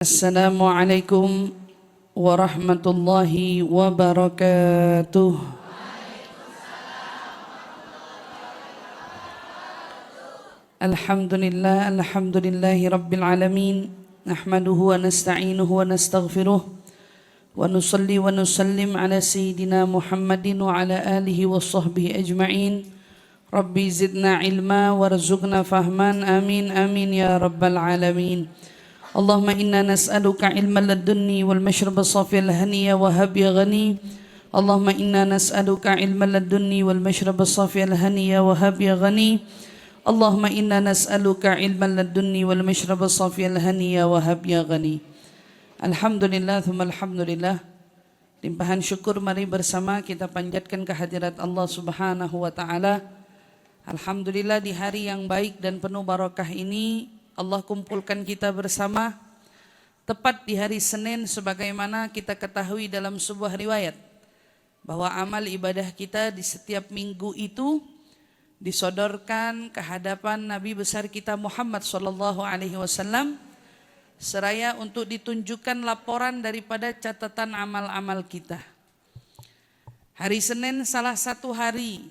Assalamualaikum warahmatullahi wabarakatuh. Alhamdulillahi rabbil alamin. Nahmaduhu wa nasta'inuhu wa nastaghfiruh. Wa nusalli wa nusallim ala sayyidina Muhammadin wa ala alihi wa sahbihi ajma'in. Rabbi zidna ilma warzuqna fahman. Amin amin ya rabbal alamin. Allahumma inna nas'aluka ilman ladunni wal mashrab as-safi al-haniya wa hab ya ghani. Allahumma inna nas'aluka ilman ladunni wal mashrab as-safi al-haniya wa hab ya ghani. Allahumma inna nas'aluka ilman ladunni wal mashrab as-safi al-haniya wa hab ya ghani. Alhamdulillah thumma alhamdulillah. Limpahan syukur mari bersama kita panjatkan kehadirat Allah Subhanahu wa taala. Alhamdulillah di hari yang baik dan penuh barakah ini Allah kumpulkan kita bersama tepat di hari Senin, sebagaimana kita ketahui dalam sebuah riwayat bahwa amal ibadah kita di setiap minggu itu disodorkan ke hadapan Nabi besar kita Muhammad SAW seraya untuk ditunjukkan laporan daripada catatan amal-amal kita. Hari Senin salah satu hari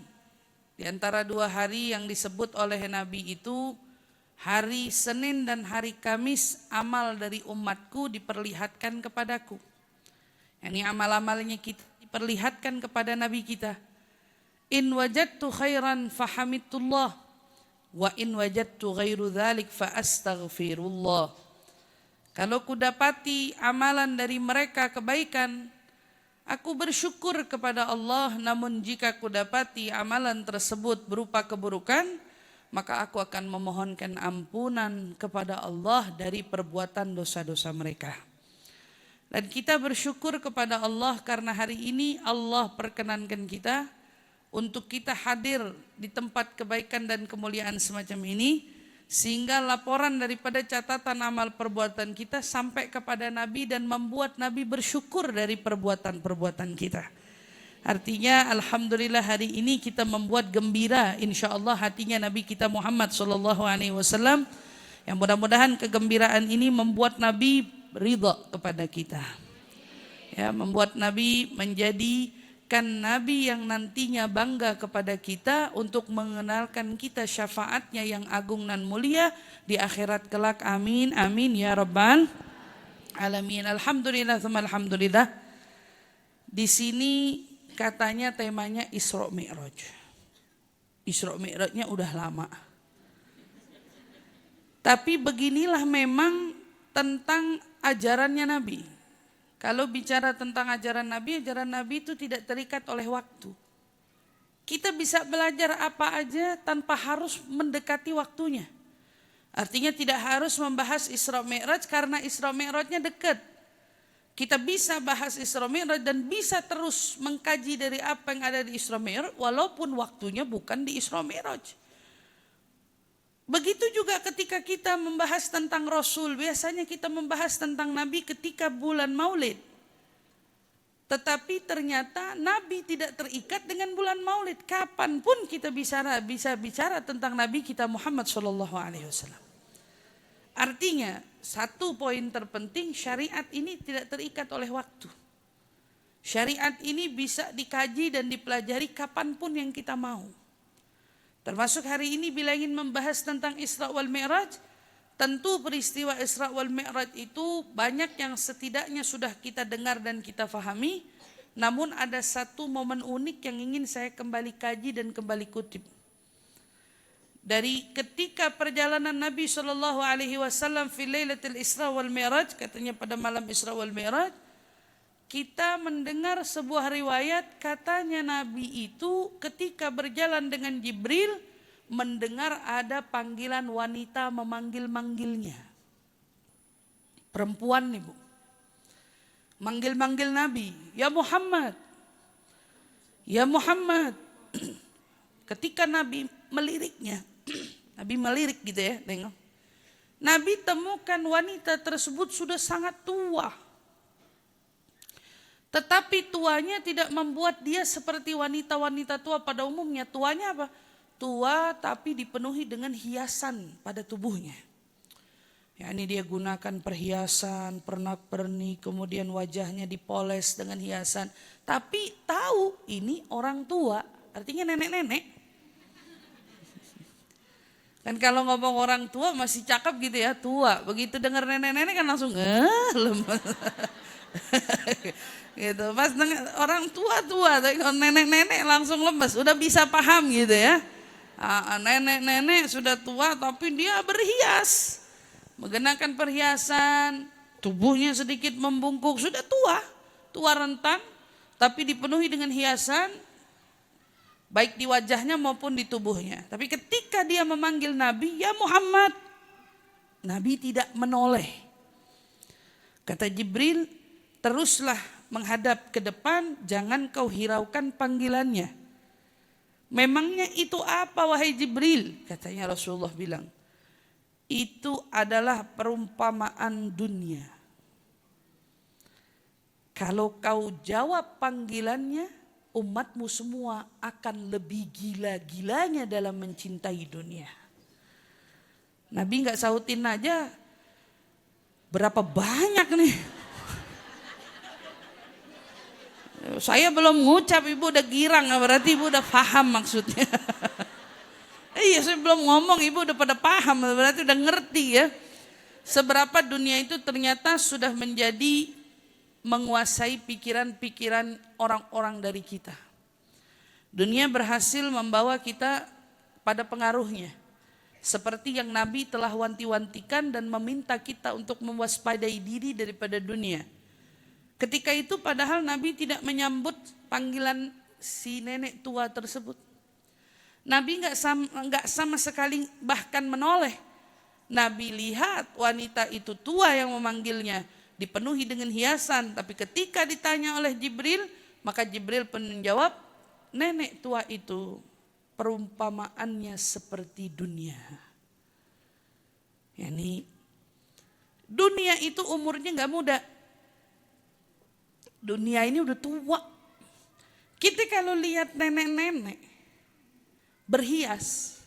di antara dua hari yang disebut oleh Nabi itu. Hari Senin dan hari Kamis amal dari umatku diperlihatkan kepadaku. Ini amal-amalnya kita diperlihatkan kepada Nabi kita. In wajadtu khairan fahamidullah wa in wajadtu ghairu dzalik fa astaghfirullah. Kalau kudapati amalan dari mereka kebaikan, aku bersyukur kepada Allah. Namun jika kudapati amalan tersebut berupa keburukan, maka aku akan memohonkan ampunan kepada Allah dari perbuatan dosa-dosa mereka. Dan kita bersyukur kepada Allah karena hari ini Allah perkenankan kita untuk kita hadir di tempat kebaikan dan kemuliaan semacam ini, sehingga laporan daripada catatan amal perbuatan kita sampai kepada Nabi dan membuat Nabi bersyukur dari perbuatan-perbuatan kita. Artinya alhamdulillah hari ini kita membuat gembira insyaallah hatinya Nabi kita Muhammad SAW, yang mudah-mudahan kegembiraan ini membuat Nabi ridha kepada kita, ya, membuat Nabi menjadikan Nabi yang nantinya bangga kepada kita untuk mengenalkan kita syafaatnya yang agung dan mulia di akhirat kelak. Amin amin ya rabbal alamin. Alhamdulillah tsumma alhamdulillah. Di sini katanya temanya Isra Mi'raj. Isra Mi'rajnya udah lama. Tapi beginilah memang tentang ajarannya Nabi. Kalau bicara tentang ajaran Nabi itu tidak terikat oleh waktu. Kita bisa belajar apa aja tanpa harus mendekati waktunya. Artinya tidak harus membahas Isra Mi'raj karena Isra Mi'rajnya dekat. Kita bisa bahas Isra Mi'raj dan bisa terus mengkaji dari apa yang ada di Isra Mi'raj walaupun waktunya bukan di Isra Mi'raj. Begitu juga ketika kita membahas tentang Rasul, biasanya kita membahas tentang Nabi ketika bulan Maulid. Tetapi ternyata Nabi tidak terikat dengan bulan Maulid. Kapanpun kita bisa bicara tentang Nabi kita Muhammad SAW. Artinya satu poin terpenting, syariat ini tidak terikat oleh waktu. Syariat ini bisa dikaji dan dipelajari kapanpun yang kita mau. Termasuk hari ini bila ingin membahas tentang Isra wal Mi'raj, tentu peristiwa Isra wal Mi'raj itu banyak yang setidaknya sudah kita dengar dan kita fahami. Namun ada satu momen unik yang ingin saya kembali kaji dan kembali kutip. Dari ketika perjalanan Nabi SAW fi Lailatul Isra wal Mi'raj, katanya pada malam Isra wal Mi'raj, kita mendengar sebuah riwayat katanya Nabi itu ketika berjalan dengan Jibril mendengar ada panggilan wanita memanggil-manggilnya. Perempuan nih Bu, manggil-manggil Nabi, ya Muhammad, ya Muhammad. Ketika Nabi meliriknya, Nabi melirik gitu ya, tengok. Nabi temukan wanita tersebut sudah sangat tua. Tetapi tuanya tidak membuat dia seperti wanita-wanita tua pada umumnya. Tuanya apa? Tua tapi dipenuhi dengan hiasan pada tubuhnya. Ya, ini dia gunakan perhiasan, pernak-pernik, kemudian wajahnya dipoles dengan hiasan. Tapi tahu ini orang tua, artinya nenek-nenek. Kan kalau ngomong orang tua masih cakep gitu ya, tua. Begitu dengar nenek-nenek kan langsung lemes. Gitu. Pas orang tua-tua, nenek-nenek langsung lemes, udah bisa paham gitu ya. Nenek-nenek sudah tua tapi dia berhias. Mengenakan perhiasan, tubuhnya sedikit membungkuk, sudah tua rentang, tapi dipenuhi dengan hiasan, baik di wajahnya maupun di tubuhnya. Tapi ketika dia memanggil Nabi, ya Muhammad, Nabi tidak menoleh. Kata Jibril, teruslah menghadap ke depan, jangan kau hiraukan panggilannya. Memangnya itu apa wahai Jibril? Katanya Rasulullah bilang, itu adalah perumpamaan dunia. Kalau kau jawab panggilannya, umatmu semua akan lebih gila-gilanya dalam mencintai dunia. Nabi nggak sautin aja, berapa banyak nih. Saya belum ngucap, ibu udah girang, berarti ibu udah paham maksudnya. Iya, saya belum ngomong, ibu udah pada paham, berarti udah ngerti ya. Seberapa dunia itu ternyata sudah menjadi menguasai pikiran-pikiran orang-orang dari kita. Dunia berhasil membawa kita pada pengaruhnya. Seperti yang Nabi telah wanti-wantikan dan meminta kita untuk mewaspadai diri daripada dunia. Ketika itu padahal Nabi tidak menyambut panggilan si nenek tua tersebut. Nabi nggak sama sekali bahkan menoleh. Nabi lihat wanita itu tua yang memanggilnya, dipenuhi dengan hiasan. Tapi ketika ditanya oleh Jibril, maka Jibril pun menjawab, nenek tua itu perumpamaannya seperti dunia. Yani dunia itu umurnya nggak muda. Dunia ini udah tua. Kita kalau lihat nenek-nenek berhias,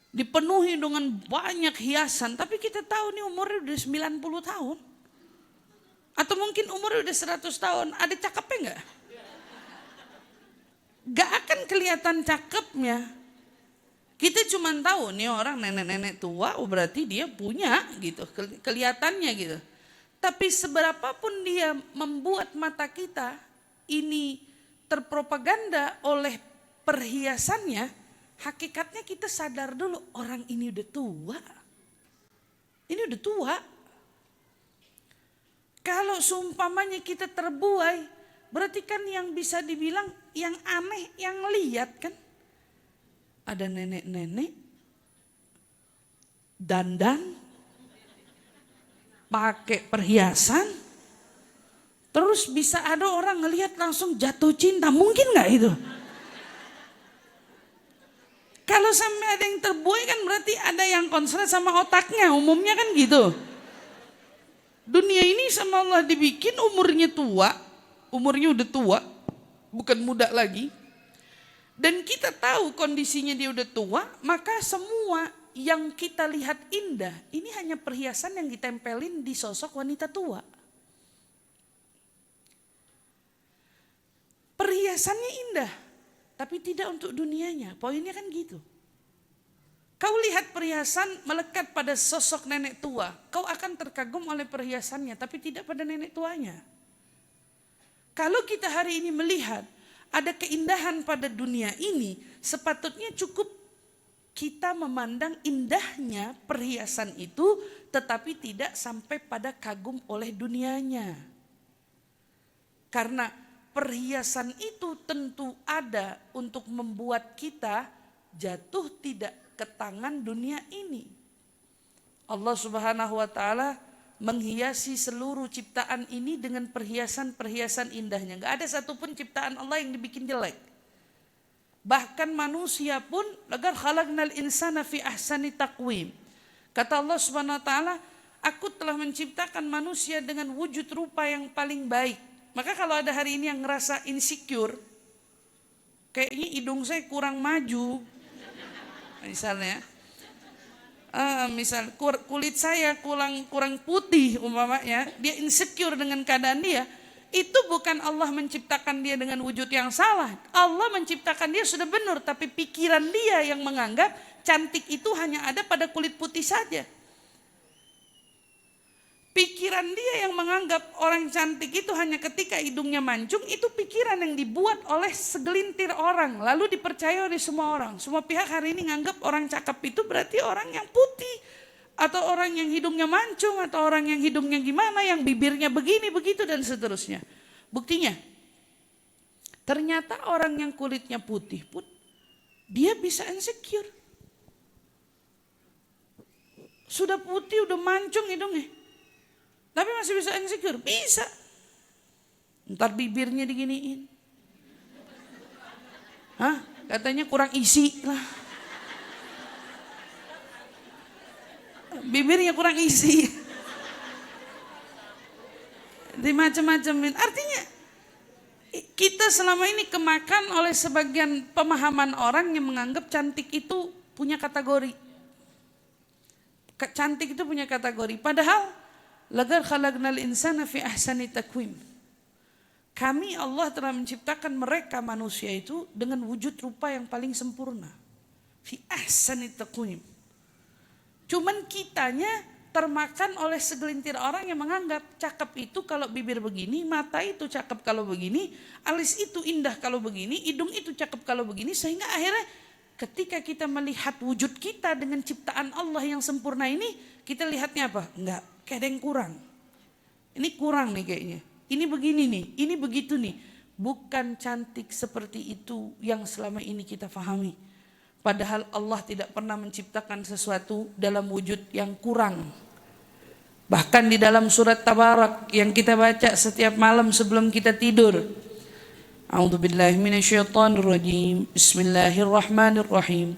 dipenuhi dengan banyak hiasan, tapi kita tahu nih umurnya udah 90 tahun. Atau mungkin umurnya udah 100 tahun, ada cakepnya enggak? Gak akan kelihatan cakepnya. Kita cuma tahu nih orang nenek-nenek tua, berarti dia punya gitu, kelihatannya gitu. Tapi seberapapun dia membuat mata kita ini terpropaganda oleh perhiasannya, hakikatnya kita sadar dulu, orang ini udah tua. Ini udah tua. Kalau seumpamanya kita terbuai, berarti kan yang bisa dibilang yang aneh, yang lihat kan. Ada nenek-nenek, dandan, pakai perhiasan, terus bisa ada orang ngelihat langsung jatuh cinta. Mungkin gak itu? Kalau sampai ada yang terbuai kan berarti ada yang konslet sama otaknya, umumnya kan gitu. Dunia ini sama Allah dibikin umurnya tua, umurnya udah tua, bukan muda lagi. Dan kita tahu kondisinya dia udah tua, maka semua yang kita lihat indah, ini hanya perhiasan yang ditempelin di sosok wanita tua. Perhiasannya indah, tapi tidak untuk dunianya. Poinnya kan gitu. Kau lihat perhiasan melekat pada sosok nenek tua, kau akan terkagum oleh perhiasannya, tapi tidak pada nenek tuanya. Kalau kita hari ini melihat ada keindahan pada dunia ini, sepatutnya cukup kita memandang indahnya perhiasan itu, tetapi tidak sampai pada kagum oleh dunianya. Karena perhiasan itu tentu ada untuk membuat kita jatuh tidak ke tangan dunia ini. Allah Subhanahu wa taala menghiasi seluruh ciptaan ini dengan perhiasan-perhiasan indahnya. Enggak ada satupun ciptaan Allah yang dibikin jelek. Bahkan manusia pun, laqad khalaqnal insana fi ahsani taqwim. Kata Allah Subhanahu wa taala, aku telah menciptakan manusia dengan wujud rupa yang paling baik. Maka kalau ada hari ini yang ngerasa insecure, kayaknya hidung saya kurang maju, misalnya, Misal kulit saya kurang putih umpamanya, dia insecure dengan keadaan dia, itu bukan Allah menciptakan dia dengan wujud yang salah. Allah menciptakan dia sudah benar, tapi pikiran dia yang menganggap cantik itu hanya ada pada kulit putih saja. Pikiran dia yang menganggap orang cantik itu hanya ketika hidungnya mancung, itu pikiran yang dibuat oleh segelintir orang, lalu dipercaya oleh semua orang. Semua pihak hari ini menganggap orang cakep itu berarti orang yang putih, atau orang yang hidungnya mancung, atau orang yang hidungnya gimana, yang bibirnya begini, begitu, dan seterusnya. Buktinya, ternyata orang yang kulitnya putih pun, dia bisa insecure. Sudah putih, udah mancung hidungnya, tapi masih bisa insecure, bisa. Ntar bibirnya diginiin. Katanya kurang isi lah. Bibirnya kurang isi. Macam-macam. Artinya kita selama ini kemakan oleh sebagian pemahaman orang yang menganggap cantik itu punya kategori. Cantik itu punya kategori. Padahal laqad khalaqnal insana fi ahsani taqwim. Kami Allah telah menciptakan mereka manusia itu dengan wujud rupa yang paling sempurna. Fi ahsani taqwim. Cuman kitanya termakan oleh segelintir orang yang menganggap cakep itu kalau bibir begini, mata itu cakep kalau begini, alis itu indah kalau begini, hidung itu cakep kalau begini, sehingga akhirnya ketika kita melihat wujud kita dengan ciptaan Allah yang sempurna ini, kita lihatnya apa? Enggak, kayak ada yang kurang. Ini kurang nih kayaknya. Ini begini nih, ini begitu nih. Bukan cantik seperti itu yang selama ini kita fahami. Padahal Allah tidak pernah menciptakan sesuatu dalam wujud yang kurang. Bahkan di dalam surat Tabarak yang kita baca setiap malam sebelum kita tidur. A'udzubillahi minasyaitonirrajim. Bismillahirrahmanirrahim.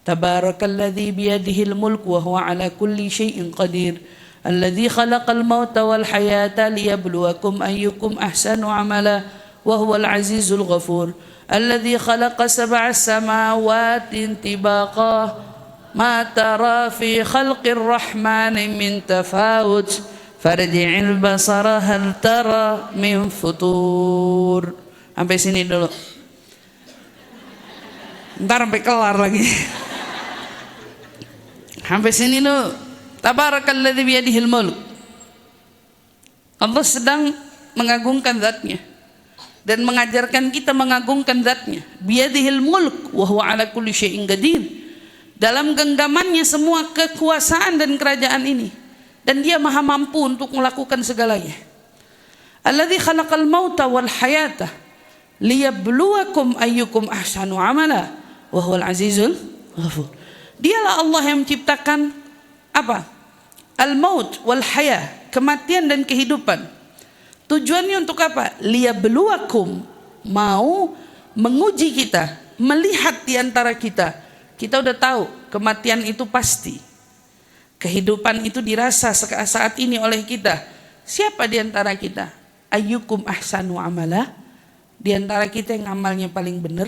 Tabarakalladzi biyadihil mulk wa huwa ala kulli syai'in qadir. Alladzi khalaqal mauta wal hayata liyabluwakum ayyukum ahsanu amala wa huwal azizul ghafur. Alladzi khalaqa sab'a samawati tibaqa ma tara fi khalqir rahmani min tafawut farji'il basara hal tara min futur. Sampai sini dulu. Ntar sampai kelar lagi. Sampai sini dulu. Tabarakalladzi biyadihil mulk. Allah sedang mengagungkan zatnya dan mengajarkan kita mengagungkan zatnya. Biyadihil mulk wa huwa ala kulli syai'in qadir. Dalam genggamannya semua kekuasaan dan kerajaan ini, dan dia maha mampu untuk melakukan segalanya. Alladzi khalaqal mauta wal hayata liyabluwakum ayyukum ahsanu amala wa huwal azizul ghafur. Dialah Allah yang menciptakan apa? Al-maut wal haya, kematian dan kehidupan. Tujuannya untuk apa? Liyabluwakum, mau menguji kita, melihat di antara kita. Kita udah tahu kematian itu pasti. Kehidupan itu dirasa saat ini oleh kita. Siapa di antara kita? Ayyukum ahsanu amala. Di antara kita yang amalnya paling benar.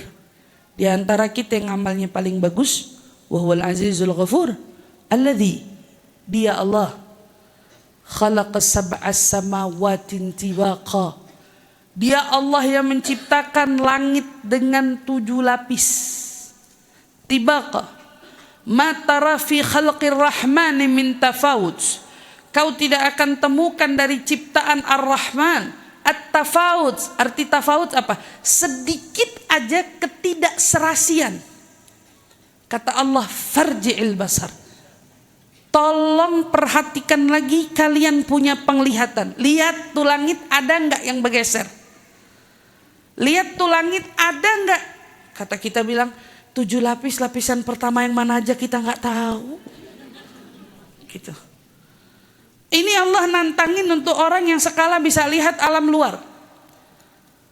Di antara kita yang amalnya paling bagus. Wa huwal azizul ghafur. Alladzi, dia Allah, khalaqa sab'as samawatin tibaqa. Dia Allah yang menciptakan langit dengan 7 lapis. Tibaqa. Ma tara fi khalqir rahmani min tafawut. Kau tidak akan temukan dari ciptaan Ar-Rahman at-tafawut. Arti tafawut apa? Sedikit aja ketidakserasian. Kata Allah, farji'il basar. Tolong perhatikan lagi, kalian punya penglihatan. Lihat tuh langit ada enggak yang bergeser? Lihat tuh langit ada enggak? Kata kita bilang 7 lapis, lapisan pertama yang mana aja kita enggak tahu. Gitu. Ini Allah nantangin untuk orang yang sekala bisa lihat alam luar.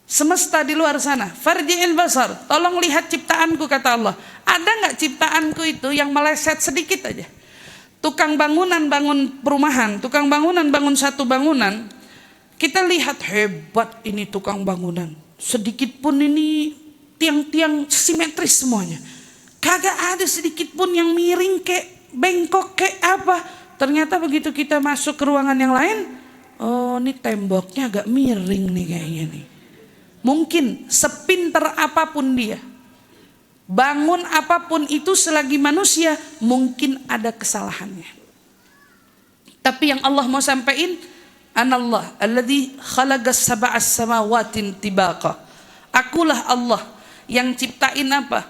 Semesta di luar sana. Farji'il basar. Tolong lihat ciptaanku, kata Allah. Ada enggak ciptaanku itu yang meleset sedikit aja? Tukang bangunan bangun perumahan, tukang bangunan bangun satu bangunan, kita lihat hebat ini tukang bangunan. Sedikit pun ini tiang-tiang simetris semuanya. Kagak ada sedikit pun yang miring kayak bengkok kayak apa. Ternyata begitu kita masuk ke ruangan yang lain, oh ini temboknya agak miring nih kayaknya nih. Mungkin sepinter apapun dia, bangun apapun itu selagi manusia, mungkin ada kesalahannya. Tapi yang Allah mau sampaikan, Anallah alladzi khalaqas sab'as samawatin tibaqa. Akulah Allah yang ciptain apa?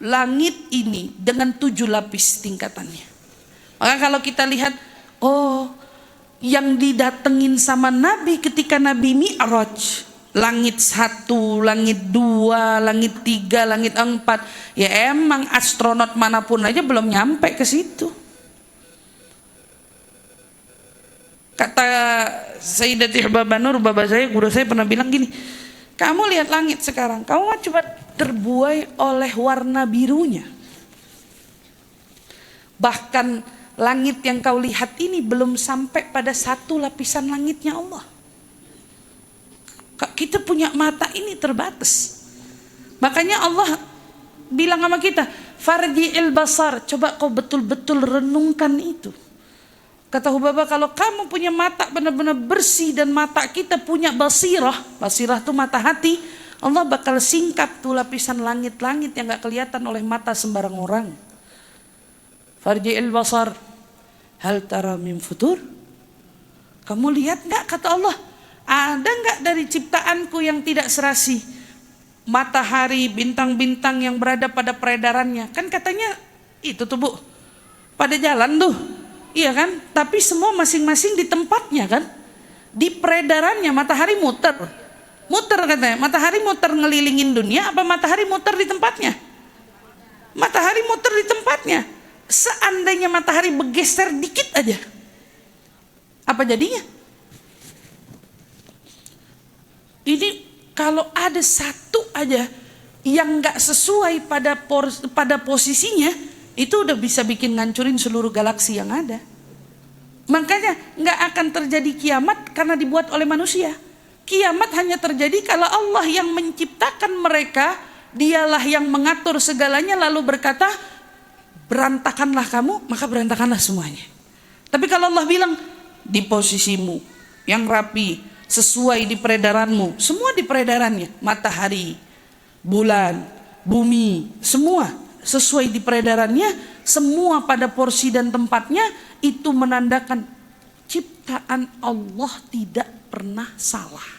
Langit ini dengan 7 lapis tingkatannya. Maka kalau kita lihat, oh yang didatengin sama Nabi ketika Nabi Mi'raj, langit 1, langit 2, langit 3, langit 4. Ya emang astronot manapun aja belum nyampe ke situ. Kata Sayyidatih Babanur, baba saya, guru saya pernah bilang gini, kamu lihat langit sekarang, kamu cuma terbuai oleh warna birunya. Bahkan langit yang kau lihat ini belum sampai pada 1 lapisan langitnya Allah. Kita punya mata ini terbatas. Makanya Allah bilang sama kita, farji'il basar, coba kau betul-betul renungkan itu. Kata Hubaba, kalau kamu punya mata benar-benar bersih dan mata kita punya basirah, basirah itu mata hati, Allah bakal singkap tuh lapisan langit-langit yang gak kelihatan oleh mata sembarang orang. Farji'il basar, hal tara min futur? Kamu lihat gak, kata Allah, ada gak dari ciptaanku yang tidak serasi? Matahari, bintang-bintang yang berada pada peredarannya. Kan katanya itu tuh Bu, pada jalan tuh. Iya kan? Tapi semua masing-masing di tempatnya kan? Di peredarannya matahari muter. Muter katanya. Matahari muter ngelilingin dunia apa matahari muter di tempatnya? Matahari muter di tempatnya. Seandainya matahari bergeser dikit aja, apa jadinya? Ini kalau ada satu aja yang gak sesuai pada posisinya, itu udah bisa bikin ngancurin seluruh galaksi yang ada. Makanya gak akan terjadi kiamat karena dibuat oleh manusia. Kiamat hanya terjadi kalau Allah yang menciptakan mereka, dialah yang mengatur segalanya lalu berkata, berantakanlah kamu, maka berantakanlah semuanya. Tapi kalau Allah bilang, di posisimu yang rapi, sesuai di peredaranmu, semua di peredarannya, matahari, bulan, bumi, semua sesuai di peredarannya, semua pada porsi dan tempatnya, itu menandakan ciptaan Allah tidak pernah salah.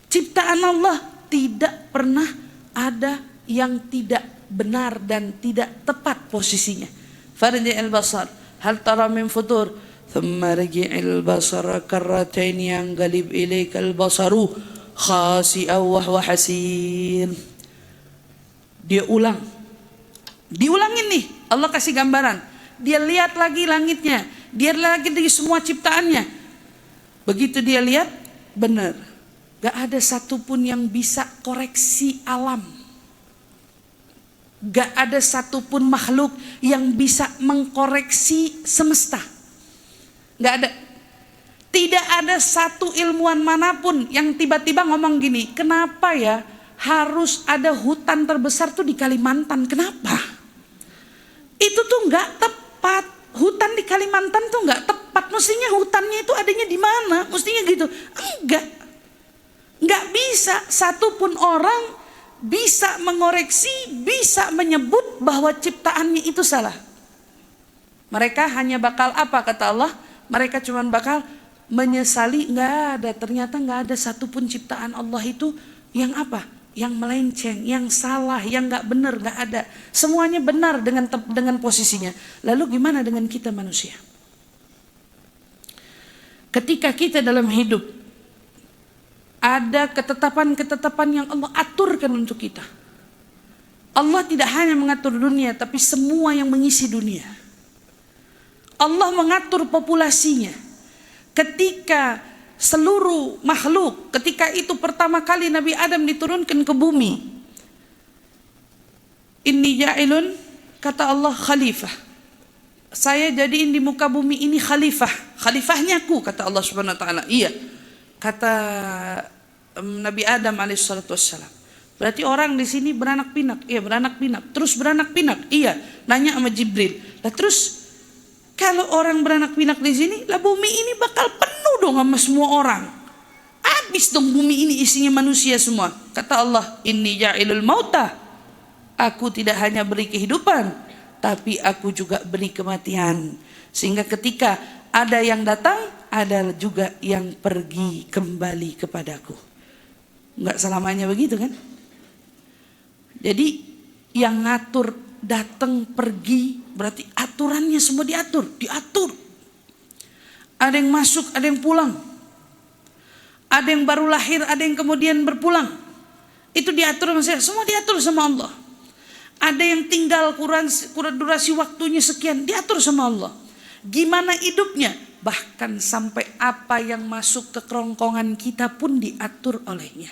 Ciptaan Allah tidak pernah ada yang tidak benar dan tidak tepat posisinya. Farji'il basar, hal tara min futur, thumma raji'il basara karratain yanqalib ilaikal basaru khasi'an wa huwa hasir. Dia diulangin nih, Allah kasih gambaran. Dia lihat lagi langitnya, dia lihat lagi di semua ciptaannya. Begitu dia lihat, benar, gak ada satupun yang bisa koreksi alam. Gak ada satupun makhluk yang bisa mengkoreksi semesta. Gak ada. Tidak ada satu ilmuwan manapun yang tiba-tiba ngomong gini, kenapa ya harus ada hutan terbesar tuh di Kalimantan, kenapa? Itu tuh nggak tepat. Hutan di Kalimantan tuh nggak tepat. Mestinya hutannya itu adanya di mana? Mestinya gitu. Nggak bisa satupun orang bisa mengoreksi, bisa menyebut bahwa ciptaannya itu salah. Mereka hanya bakal apa kata Allah? Mereka cuma bakal menyesali. Nggak ada. Ternyata nggak ada satupun ciptaan Allah itu yang apa? Yang melenceng, yang salah, yang gak benar, gak ada. Semuanya benar dengan posisinya. Lalu gimana dengan kita manusia? Ketika kita dalam hidup, ada ketetapan-ketetapan yang Allah aturkan untuk kita. Allah tidak hanya mengatur dunia, tapi semua yang mengisi dunia. Allah mengatur populasinya. Ketika seluruh makhluk, ketika itu pertama kali Nabi Adam diturunkan ke bumi, inni ja'ilun, kata Allah, khalifah. Saya jadiin di muka bumi ini khalifah. Khalifahnya aku, kata Allah Subhanahu wa taala. Iya. Kata Nabi Adam alaihissalatu wassalam. Berarti orang di sini beranak pinak. Iya, beranak pinak. Terus beranak pinak. Iya. Nanya sama Jibril. Lah terus Kalau orang beranak pinak di sini, lah bumi ini bakal penuh dong sama semua orang. Habis dong bumi ini isinya manusia semua. Kata Allah, inni ja'ilul mauta. Aku tidak hanya beri kehidupan, tapi aku juga beri kematian. Sehingga ketika ada yang datang, ada juga yang pergi kembali kepadaku. Enggak selamanya begitu kan? Jadi yang ngatur datang pergi berarti aturannya semua diatur. Ada yang masuk, ada yang pulang. Ada yang baru lahir, ada yang kemudian berpulang. Itu diatur sama saya, semua diatur sama Allah. Ada yang tinggal kurang durasi waktunya sekian, diatur sama Allah. Gimana hidupnya? Bahkan sampai apa yang masuk ke kerongkongan kita pun diatur olehnya.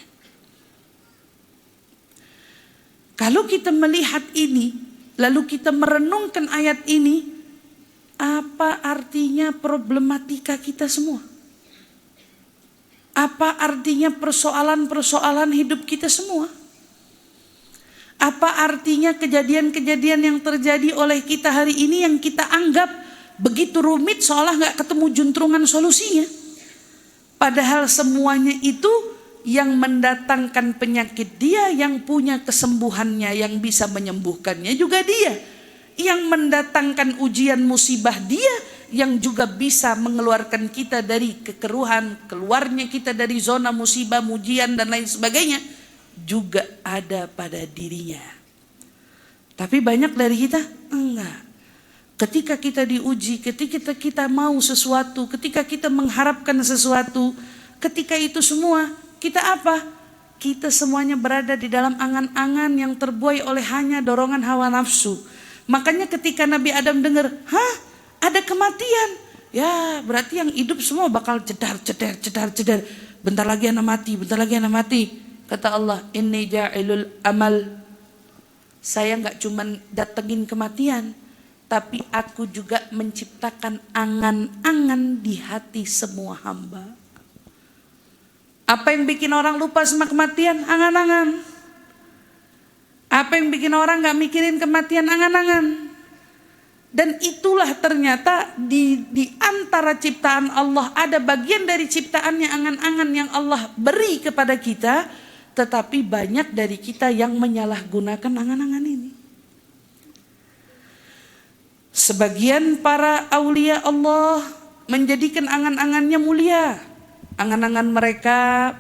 Kalau kita melihat ini, lalu kita merenungkan ayat ini, apa artinya problematika kita semua? Apa artinya persoalan-persoalan hidup kita semua? Apa artinya kejadian-kejadian yang terjadi oleh kita hari ini yang kita anggap begitu rumit seolah gak ketemu juntrungan solusinya? Padahal semuanya itu yang mendatangkan penyakit dia, yang punya kesembuhannya, yang bisa menyembuhkannya juga dia. Yang mendatangkan ujian musibah dia, yang juga bisa mengeluarkan kita dari kekeruhan, keluarnya kita dari zona musibah, ujian dan lain sebagainya, juga ada pada dirinya. Tapi banyak dari kita enggak. Ketika kita diuji, ketika kita mau sesuatu, ketika kita mengharapkan sesuatu, ketika itu semua kita apa? Kita semuanya berada di dalam angan-angan yang terbuai oleh hanya dorongan hawa nafsu. Makanya ketika Nabi Adam dengar, ada kematian, ya berarti yang hidup semua bakal jedar. Bentar lagi anak mati. Kata Allah, inni ja'ilul amal. Saya gak cuman datengin kematian, tapi aku juga menciptakan angan-angan di hati semua hamba. Apa yang bikin orang lupa sama kematian? Angan-angan. Apa yang bikin orang gak mikirin kematian? Angan-angan. Dan itulah ternyata di antara ciptaan Allah, ada bagian dari ciptaannya angan-angan yang Allah beri kepada kita. Tetapi banyak dari kita yang menyalahgunakan angan-angan ini. Sebagian para aulia Allah menjadikan angan-angannya mulia. Angan-angan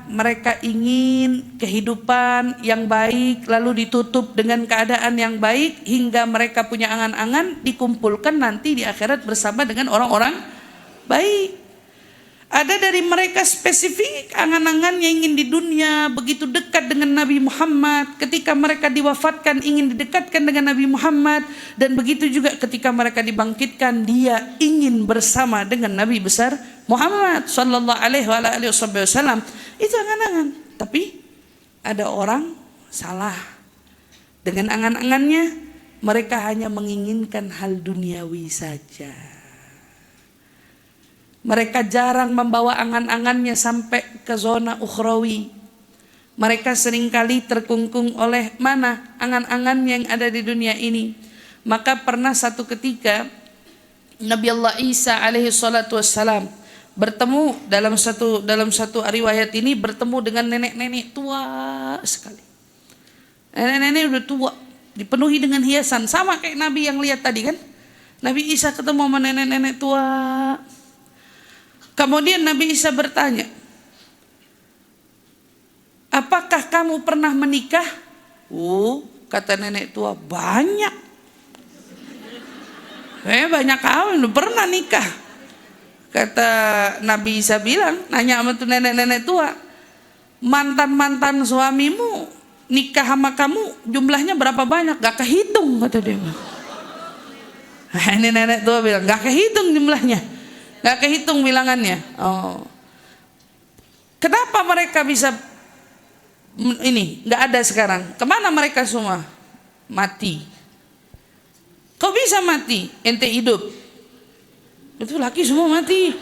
mereka ingin kehidupan yang baik lalu ditutup dengan keadaan yang baik hingga mereka punya angan-angan dikumpulkan nanti di akhirat bersama dengan orang-orang baik. Ada dari mereka spesifik angan-angan yang ingin di dunia begitu dekat dengan Nabi Muhammad. Ketika mereka diwafatkan ingin didekatkan dengan Nabi Muhammad. Dan begitu juga ketika mereka dibangkitkan, dia ingin bersama dengan Nabi besar Muhammad sallallahu alaihi wasallam. Itu angan-angan. Tapi ada orang salah. Dengan angan-angannya mereka hanya menginginkan hal duniawi saja. Mereka jarang membawa angan-angannya sampai ke zona ukhrawi. Mereka seringkali terkungkung oleh mana angan-angan yang ada di dunia ini. Maka pernah satu ketika Nabi Allah Isa alaihi salatu wassalam bertemu dalam satu riwayat ini bertemu dengan nenek-nenek tua sekali. Nenek-nenek udah tua, dipenuhi dengan hiasan, sama kayak Nabi yang lihat tadi kan. Nabi Isa ketemu sama nenek-nenek tua. Kemudian Nabi Isa bertanya, apakah kamu pernah menikah? Kata nenek tua, banyak. Banyak kawin, pernah nikah. Kata Nabi Isa bilang, nanya sama tuh nenek-nenek tua, mantan-mantan suamimu nikah sama kamu jumlahnya berapa banyak? Gak kehitung, kata dia. Ini nenek tua bilang, gak kehitung jumlahnya. Gak kehitung bilangannya. Kenapa mereka bisa ini gak ada sekarang? Kemana mereka semua? Mati. Kok bisa mati? Ente hidup. Itu laki semua mati.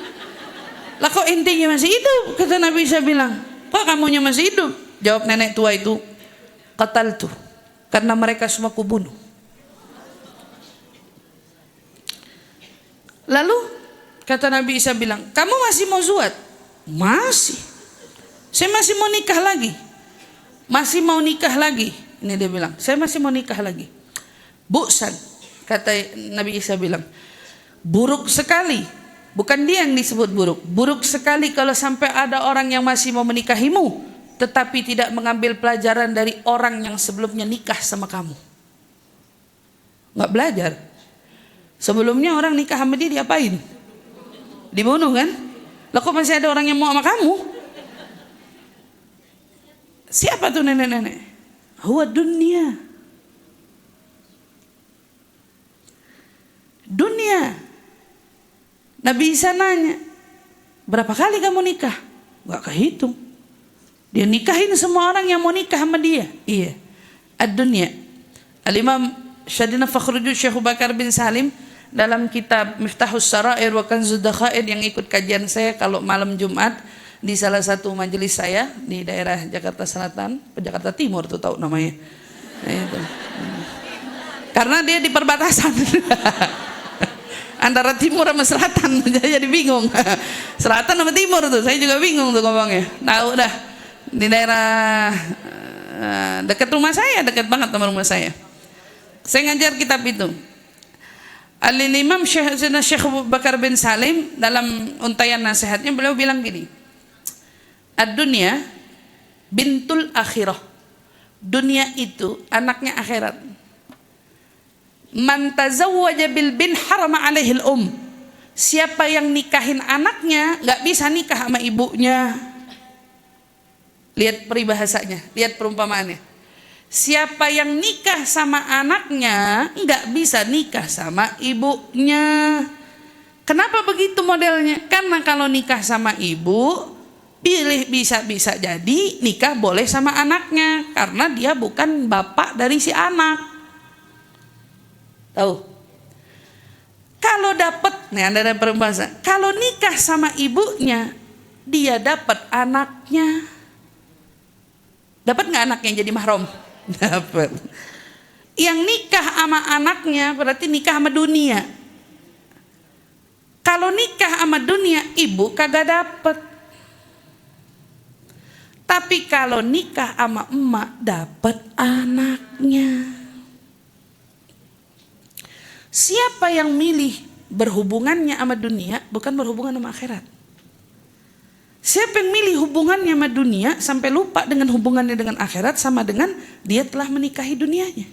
Lah kok entenya masih hidup? Kata Nabi Isa bilang, kok kamunya masih hidup? Jawab nenek tua itu, qataltu, karena mereka semua kubunuh. Lalu kata Nabi Isa bilang, kamu masih mau zuat? Masih. Saya masih mau nikah lagi. Masih mau nikah lagi. Ini dia bilang, saya masih mau nikah lagi. Bu'san, kata Nabi Isa bilang, buruk sekali. Bukan dia yang disebut buruk. Buruk sekali kalau sampai ada orang yang masih mau menikahimu, tetapi tidak mengambil pelajaran dari orang yang sebelumnya nikah sama kamu. Nggak belajar. Sebelumnya orang nikah sama dia diapain? Dibunuh kan? Lah kok masih ada orang yang mau sama kamu? Siapa tuh nenek-nenek? Huwa dunia. Dunia. Nabi Isa nanya, berapa kali kamu nikah? Gak kehitung. Dia nikahin semua orang yang mau nikah sama dia. Iya. Ad-dunya. Al-Imam Syadina Fakhruddin Syekh Bakar bin Salim dalam kitab Miftahus Sarair wa Kanzud Dakhair yang ikut kajian saya kalau malam Jumat di salah satu majelis saya di daerah Jakarta Selatan, Jakarta Timur tuh tahu namanya. Nah, itu. Karena dia di perbatasan. Antara timur sama selatan, jadi bingung. Selatan sama timur tuh, saya juga bingung tuh ngomongnya. Tahu dah di daerah dekat rumah saya, dekat banget sama rumah saya. Saya ngajar kitab itu. Al-Imam Syekh Bakar bin Salim dalam untayan nasihatnya beliau bilang gini. Ad-dunya bintul akhirah. Dunia itu anaknya akhirat. Man tazawwaja bil bin harama alaihil Siapa yang nikahin anaknya nggak bisa nikah sama ibunya. Lihat peribahasanya, lihat perumpamaannya. Siapa yang nikah sama anaknya nggak bisa nikah sama ibunya. Kenapa begitu modelnya? Karena kalau nikah sama ibu, pilih bisa-bisa jadi nikah boleh sama anaknya karena dia bukan bapak dari si anak. Tahu? Kalau dapat, nih ada peribahasa, kalau nikah sama ibunya, dia dapat anaknya. Dapat nggak anaknya jadi mahram? Dapat. Yang nikah sama anaknya berarti nikah sama dunia. Kalau nikah sama dunia, ibu kagak dapat. Tapi kalau nikah sama emak, dapat anaknya. Siapa yang milih berhubungannya sama dunia bukan berhubungan sama akhirat. Siapa yang milih hubungannya sama dunia sampai lupa dengan hubungannya dengan akhirat sama dengan dia telah menikahi dunianya.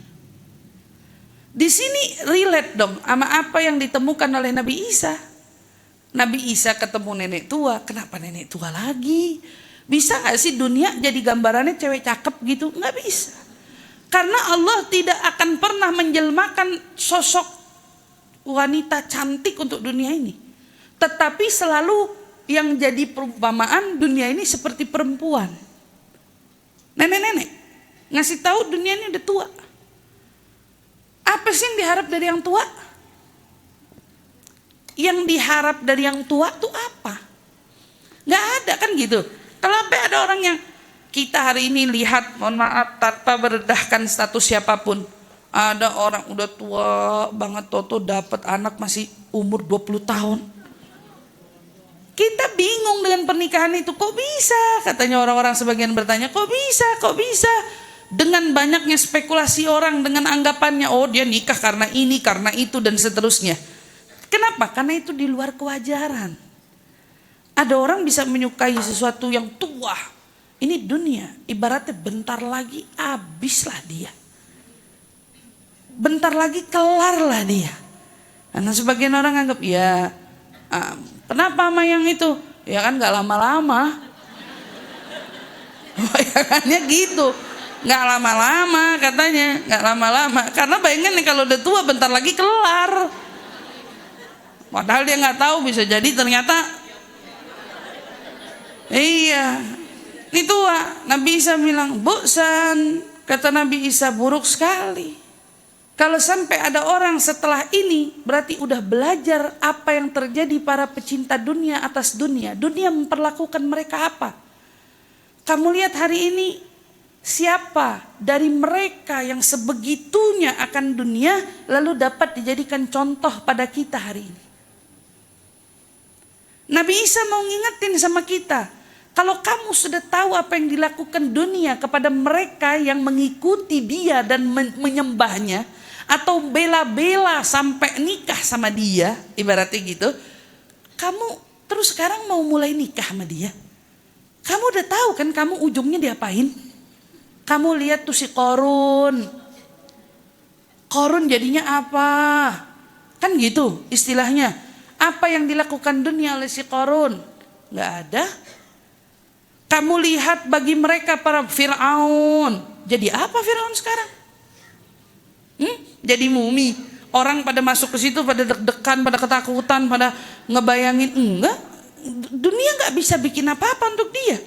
Di sini relate dong sama apa yang ditemukan oleh Nabi Isa. Nabi Isa ketemu nenek tua, kenapa nenek tua lagi? Bisa gak sih dunia jadi gambarannya cewek cakep gitu? Nggak bisa. Karena Allah tidak akan pernah menjelmakan sosok wanita cantik untuk dunia ini. Tetapi selalu yang jadi perumpamaan dunia ini seperti perempuan. Nenek-nenek ngasih tahu dunia ini udah tua. Apa sih yang diharap dari yang tua? Yang diharap dari yang tua tuh apa? Gak ada kan gitu. Kalau ada orang yang kita hari ini lihat, mohon maaf tanpa merendahkan status siapapun. Ada orang udah tua banget toto dapat anak masih umur 20 tahun. Kita bingung dengan pernikahan itu. Kok bisa? Katanya orang-orang sebagian bertanya, kok bisa? Kok bisa? Dengan banyaknya spekulasi orang dengan anggapannya, oh dia nikah karena ini, karena itu dan seterusnya. Kenapa? Karena itu di luar kewajaran. Ada orang bisa menyukai sesuatu yang tua. Ini dunia, ibaratnya bentar lagi habislah dia. Bentar lagi kelar lah dia. Karena sebagian orang anggap ya kenapa sama yang itu? Ya kan gak lama-lama. Bayangannya gitu. Gak lama-lama katanya. Gak lama-lama. Karena bayangin nih kalau udah tua bentar lagi kelar. Padahal dia gak tahu bisa jadi ternyata iya. Ini tua. Nabi Isa bilang, Bu'san. Kata Nabi Isa, buruk sekali. Kalau sampai ada orang setelah ini berarti udah belajar apa yang terjadi para pecinta dunia atas dunia. Dunia memperlakukan mereka apa? Kamu lihat hari ini siapa dari mereka yang sebegitunya akan dunia lalu dapat dijadikan contoh pada kita hari ini? Nabi Isa mau ngingetin sama kita, kalau kamu sudah tahu apa yang dilakukan dunia kepada mereka yang mengikuti dia dan menyembahnya, atau bela-bela sampai nikah sama dia, ibaratnya gitu, kamu terus sekarang mau mulai nikah sama dia. Kamu udah tahu kan kamu ujungnya diapain? Kamu lihat tuh si Korun jadinya apa? Kan gitu istilahnya. Apa yang dilakukan dunia oleh si Korun? Gak ada. Kamu lihat bagi mereka para Fir'aun. Jadi apa Fir'aun sekarang? Jadi mumi. Orang pada masuk ke situ pada deg-degan, pada ketakutan, pada ngebayangin. Enggak. Dunia gak bisa bikin apa-apa untuk dia.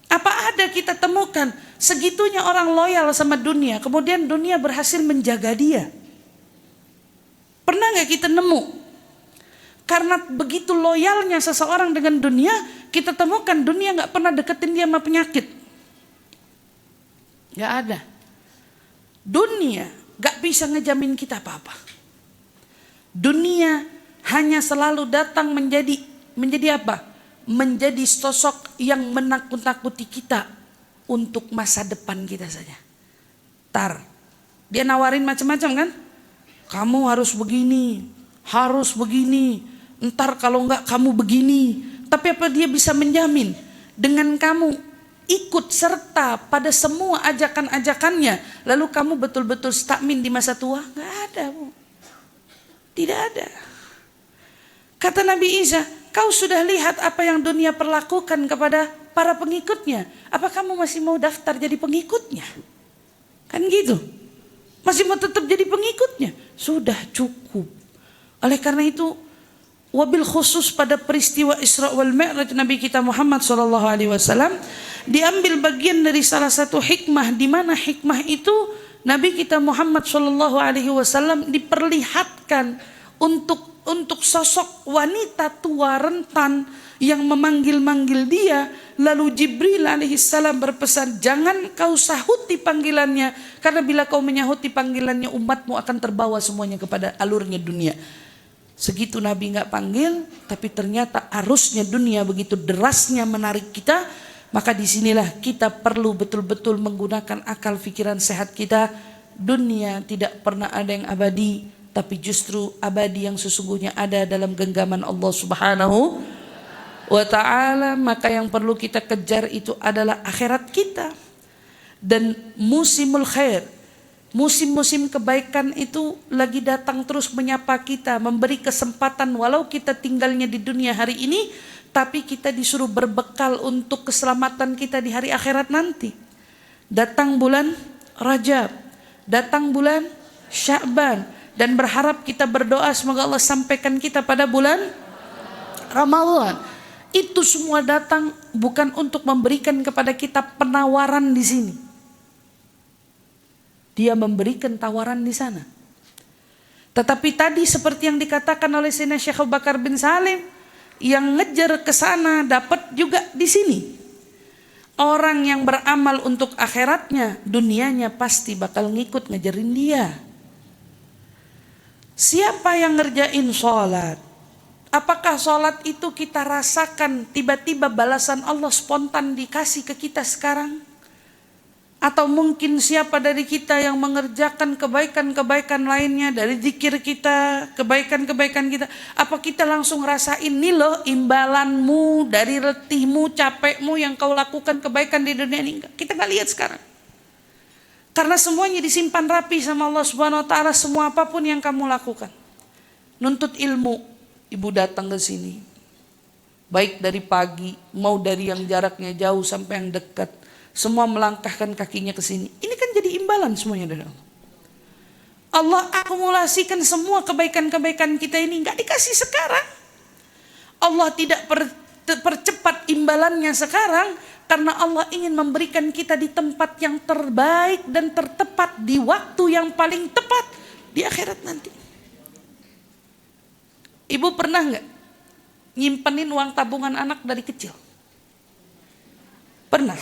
Apa ada kita temukan segitunya orang loyal sama dunia, kemudian dunia berhasil menjaga dia? Pernah gak kita nemu? Karena begitu loyalnya seseorang dengan dunia, kita temukan dunia gak pernah deketin dia sama penyakit. Gak ada. Dunia gak bisa ngejamin kita apa-apa. Dunia hanya selalu datang menjadi apa? Menjadi sosok yang menakut-nakuti kita untuk masa depan kita saja. Dia nawarin macam-macam kan? Kamu harus begini, ntar kalau enggak kamu begini. Tapi apa dia bisa menjamin dengan kamu ikut serta pada semua ajakan-ajakannya, lalu kamu betul-betul stakmin di masa tua? Enggak ada, Bu. Tidak ada. Kata Nabi Isa, kau sudah lihat apa yang dunia perlakukan kepada para pengikutnya. Apa kamu masih mau daftar jadi pengikutnya? Kan gitu. Masih mau tetap jadi pengikutnya? Sudah cukup. Oleh karena itu, wabil khusus pada peristiwa Isra wal Mi'raj Nabi kita Muhammad SAW, diambil bagian dari salah satu hikmah, di mana hikmah itu Nabi kita Muhammad SAW diperlihatkan untuk sosok wanita tua rentan yang memanggil-manggil dia. Lalu Jibril alaihissalam berpesan, jangan kau sahuti panggilannya, karena bila kau menyahuti panggilannya umatmu akan terbawa semuanya kepada alurnya dunia. Segitu Nabi gak panggil, tapi ternyata arusnya dunia begitu derasnya menarik kita. Maka disinilah kita perlu betul-betul menggunakan akal pikiran sehat kita. Dunia tidak pernah ada yang abadi, tapi justru abadi yang sesungguhnya ada dalam genggaman Allah Subhanahu wa ta'ala. Maka yang perlu kita kejar itu adalah akhirat kita. Dan musimul khair, musim-musim kebaikan itu lagi datang terus menyapa kita, memberi kesempatan walau kita tinggalnya di dunia hari ini, tapi kita disuruh berbekal untuk keselamatan kita di hari akhirat nanti. Datang bulan Rajab, datang bulan Sya'ban, dan berharap kita berdoa semoga Allah sampaikan kita pada bulan Ramadan. Itu semua datang bukan untuk memberikan kepada kita penawaran di sini. Dia memberikan tawaran di sana. Tetapi tadi seperti yang dikatakan oleh Sayyidina Syekh Abu Bakar bin Salim, yang ngejar ke sana dapat juga di sini. Orang yang beramal untuk akhiratnya, dunianya pasti bakal ngikut ngejarin dia. Siapa yang ngerjain sholat? Apakah sholat itu kita rasakan tiba-tiba balasan Allah spontan dikasih ke kita sekarang? Atau mungkin siapa dari kita yang mengerjakan kebaikan-kebaikan lainnya dari zikir kita, kebaikan-kebaikan kita, apa kita langsung rasain nih loh imbalanmu dari letihmu, capekmu yang kau lakukan kebaikan di dunia ini? Enggak. Kita nggak lihat sekarang. Karena semuanya disimpan rapi sama Allah Subhanahu wa taala, semua apapun yang kamu lakukan. Nuntut ilmu, ibu datang ke sini. Baik dari pagi, mau dari yang jaraknya jauh sampai yang dekat. Semua melangkahkan kakinya ke sini. Ini kan jadi imbalan semuanya dari Allah. Allah akumulasikan semua kebaikan-kebaikan kita ini, nggak dikasih sekarang. Allah tidak percepat imbalannya sekarang, karena Allah ingin memberikan kita di tempat yang terbaik dan tertepat, di waktu yang paling tepat, di akhirat nanti. Ibu pernah nggak nyimpenin uang tabungan anak dari kecil? Pernah?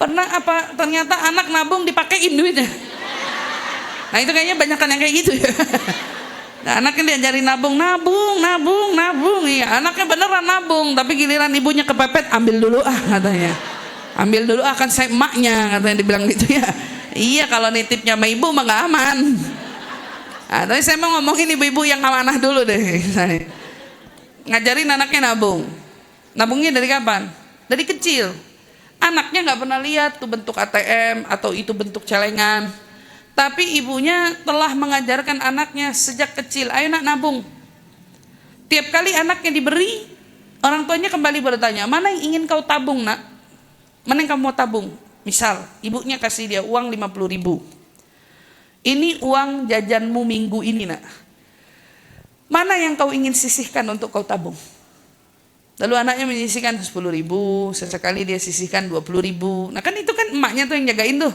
Pernah apa ternyata anak nabung dipakein duitnya? Nah itu kayaknya banyakan yang kayak gitu ya. Nah, anaknya diajarin nabung, nabung, nabung, nabung. Iya, anaknya beneran nabung, tapi giliran ibunya kepepet, ambil dulu katanya. Ambil dulu kan saya emaknya, katanya dibilang gitu ya. Iya, kalau nitipnya sama ibu mah nggak aman. Nah, tapi saya mau ngomongin ibu-ibu yang amanah dulu deh. Saya ngajarin anaknya nabung. Nabungnya dari kapan? Dari kecil. Anaknya nggak pernah lihat tuh bentuk ATM atau itu bentuk celengan. Tapi ibunya telah mengajarkan anaknya sejak kecil, ayo nak nabung. Tiap kali anaknya diberi, orang tuanya kembali bertanya, mana yang ingin kau tabung nak? Mana yang kamu mau tabung? Misal, ibunya kasih dia uang 50.000. Ini uang jajanmu minggu ini nak. Mana yang kau ingin sisihkan untuk kau tabung? Lalu anaknya menyisihkan 10.000, sesekali dia sisihkan 20.000. Nah kan itu kan emaknya tuh yang jagain tuh.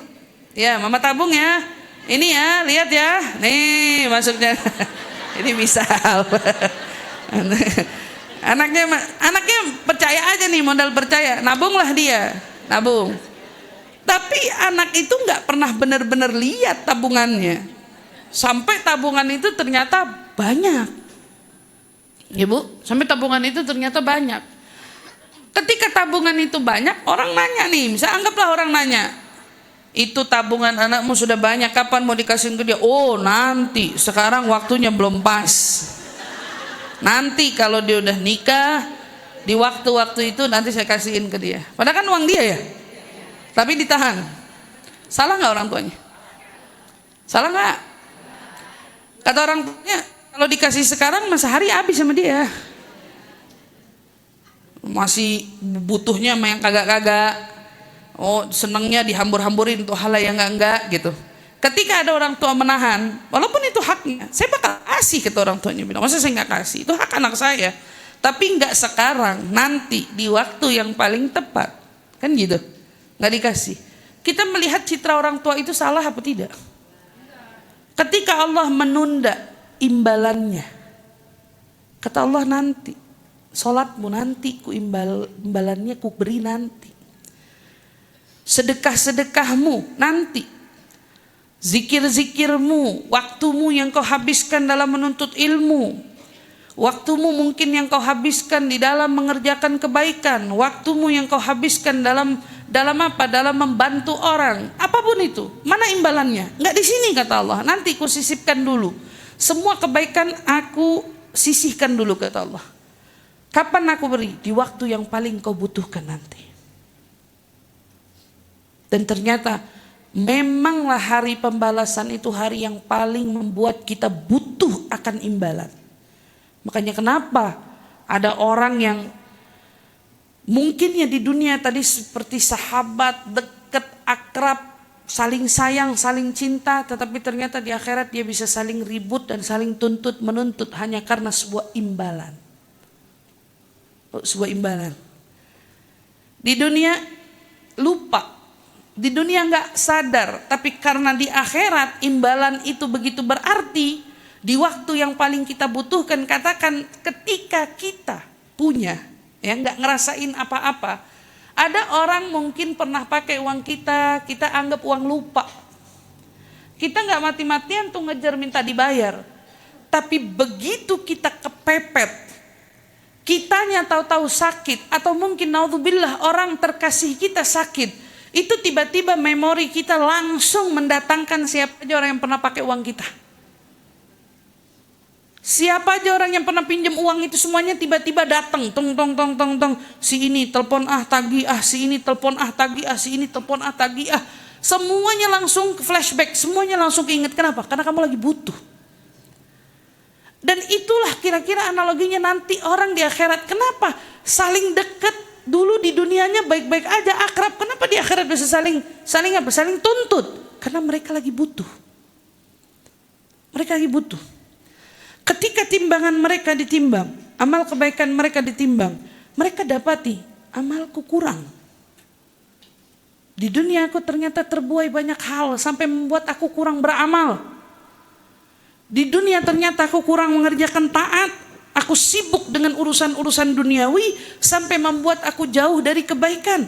Ya, mama tabung ya. Ini ya, lihat ya. Nih masuknya. Ini misal. Anaknya percaya aja nih, modal percaya. Nabunglah dia, nabung. Tapi anak itu nggak pernah benar-benar lihat tabungannya. Sampai tabungan itu ternyata banyak. Ya Bu, sampai tabungan itu ternyata banyak. Ketika tabungan itu banyak, orang nanya nih, misalnya anggaplah orang nanya, itu tabungan anakmu sudah banyak, kapan mau dikasihin ke dia? Oh nanti, sekarang waktunya belum pas. Nanti kalau dia udah nikah, di waktu-waktu itu nanti saya kasihin ke dia. Padahal kan uang dia ya, tapi ditahan. Salah nggak orang tuanya? Salah nggak? Kata orang tuanya, kalau dikasih sekarang masa hari habis sama dia. Masih butuhnya sama yang kagak-kagak. Oh senangnya dihambur-hamburin untuk hal yang enggak gitu. Ketika ada orang tua menahan, walaupun itu haknya, saya bakal kasih, kata orang tuanya bilang, masa saya nggak kasih? Itu hak anak saya. Tapi nggak sekarang, nanti di waktu yang paling tepat, kan gitu. Nggak dikasih. Kita melihat citra orang tua itu salah apa tidak? Ketika Allah menunda imbalannya, kata Allah nanti, sholatmu nanti ku imbalannya ku beri nanti. Sedekah-sedekahmu nanti, zikir-zikirmu, waktumu yang kau habiskan dalam menuntut ilmu, waktumu mungkin yang kau habiskan di dalam mengerjakan kebaikan, waktumu yang kau habiskan dalam apa? Dalam membantu orang, apapun itu, mana imbalannya? Enggak di sini kata Allah. Nanti ku sisipkan dulu. Semua kebaikan aku sisihkan dulu kata Allah. Kapan aku beri? Di waktu yang paling kau butuhkan nanti. Dan ternyata memanglah hari pembalasan itu hari yang paling membuat kita butuh akan imbalan. Makanya kenapa ada orang yang mungkinnya di dunia tadi seperti sahabat, dekat, akrab, saling sayang, saling cinta, tetapi ternyata di akhirat dia bisa saling ribut dan saling tuntut menuntut hanya karena sebuah imbalan. Sebuah imbalan. Di dunia lupa. Di dunia nggak sadar, tapi karena di akhirat imbalan itu begitu berarti, di waktu yang paling kita butuhkan, katakan ketika kita punya, ya nggak ngerasain apa-apa. Ada orang mungkin pernah pakai uang kita, kita anggap uang lupa. Kita nggak mati-matian tuh ngejar minta dibayar, tapi begitu kita kepepet, kitanya tahu-tahu sakit, atau mungkin naudzubillah orang terkasih kita sakit. Itu tiba-tiba memori kita langsung mendatangkan siapa aja orang yang pernah pakai uang kita. Siapa aja orang yang pernah pinjam uang itu semuanya tiba-tiba datang. Tong. Si ini telepon tagih si ini telepon tagih si ini telepon tagih Semuanya langsung flashback, semuanya langsung keinget. Kenapa? Karena kamu lagi butuh. Dan itulah kira-kira analoginya nanti orang di akhirat. Kenapa? Saling dekat. Dulu di dunianya baik-baik aja, akrab. Kenapa di akhirat bisa saling apa? Saling tuntut. Karena mereka lagi butuh. Mereka lagi butuh. Ketika timbangan mereka ditimbang, amal kebaikan mereka ditimbang, mereka dapati amalku kurang. Di dunia aku ternyata terbuai banyak hal sampai membuat aku kurang beramal. Di dunia ternyata aku kurang mengerjakan taat. Aku sibuk dengan urusan-urusan duniawi sampai membuat aku jauh dari kebaikan.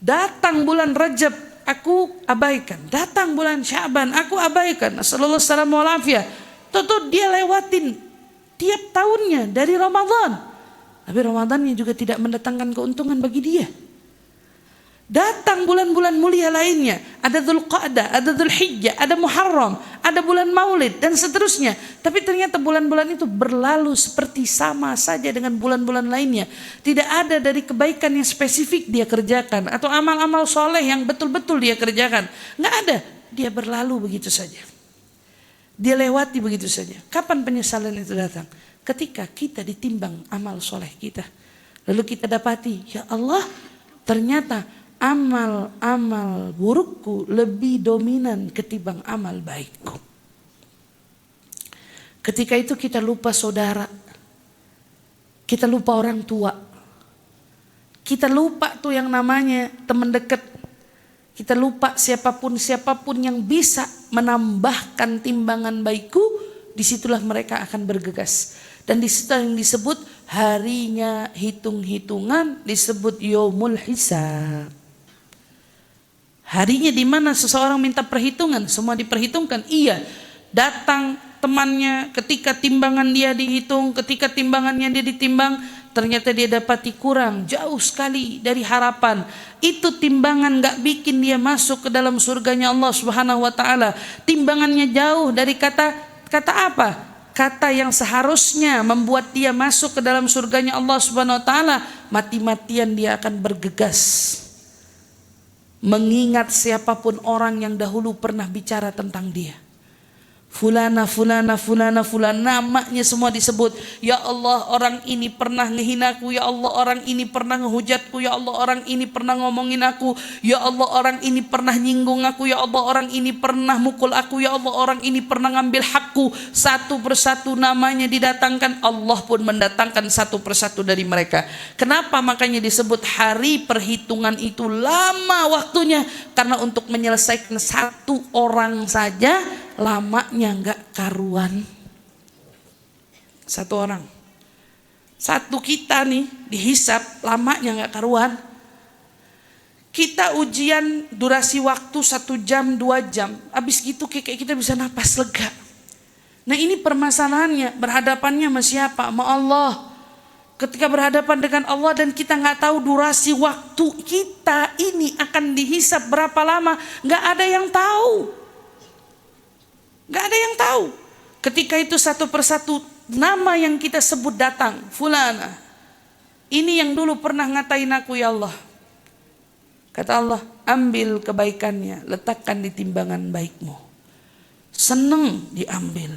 Datang bulan Rajab, aku abaikan. Datang bulan Sya'ban, aku abaikan. Nasallallahu alaihi wasallam. Toto dia lewatin tiap tahunnya dari Ramadan. Tapi Ramadannya juga tidak mendatangkan keuntungan bagi dia. Datang bulan-bulan mulia lainnya, ada Dzulqa'dah, ada Dzulhijjah, ada Muharram, ada bulan Maulid dan seterusnya. Tapi ternyata bulan-bulan itu berlalu seperti sama saja dengan bulan-bulan lainnya. Tidak ada dari kebaikan yang spesifik dia kerjakan atau amal-amal soleh yang betul-betul dia kerjakan. Nggak ada, dia berlalu begitu saja. Dia lewati begitu saja. Kapan penyesalan itu datang? Ketika kita ditimbang amal soleh kita, lalu kita dapati, ya Allah, ternyata amal-amal burukku lebih dominan ketimbang amal baikku. Ketika itu kita lupa saudara, kita lupa orang tua, kita lupa tuh yang namanya teman dekat, kita lupa siapapun yang bisa menambahkan timbangan baikku, disitulah mereka akan bergegas. Dan disitu yang disebut harinya hitung-hitungan, disebut yaumul hisab. Harinya di mana seseorang minta perhitungan, semua diperhitungkan. Iya, datang temannya ketika timbangan dia dihitung, ketika timbangannya dia ditimbang, ternyata dia dapati kurang, jauh sekali dari harapan. Itu timbangan gak bikin dia masuk ke dalam surganya Allah Subhanahu wa taala. Timbangannya jauh dari kata apa? Kata yang seharusnya membuat dia masuk ke dalam surganya Allah Subhanahu wa taala, mati-matian dia akan bergegas mengingat siapapun orang yang dahulu pernah bicara tentang dia. Fulana, namanya semua disebut. Ya Allah, orang ini pernah ngehinaku. Ya Allah, orang ini pernah ngehujatku. Ya Allah, orang ini pernah ngomongin aku. Ya Allah, orang ini pernah nyinggung aku. Ya Allah, orang ini pernah mukul aku. Ya Allah, orang ini pernah ngambil hakku. Satu persatu namanya didatangkan. Allah pun mendatangkan satu persatu dari mereka. Kenapa makanya disebut hari perhitungan itu lama waktunya? Karena untuk menyelesaikan satu orang saja lamanya nggak karuan. Satu orang, satu kita nih dihisap lamanya nggak karuan. Kita ujian durasi waktu 1 jam 2 jam, habis gitu kayak kita bisa napas lega. Nah ini permasalahannya, berhadapannya sama siapa? Sama Allah. Ketika berhadapan dengan Allah dan kita nggak tahu durasi waktu kita ini akan dihisap berapa lama, nggak ada yang tahu. Gak ada yang tahu. Ketika itu satu persatu nama yang kita sebut datang. Fulana, ini yang dulu pernah ngatain aku ya Allah. Kata Allah, ambil kebaikannya, letakkan di timbangan baikmu. Seneng diambil.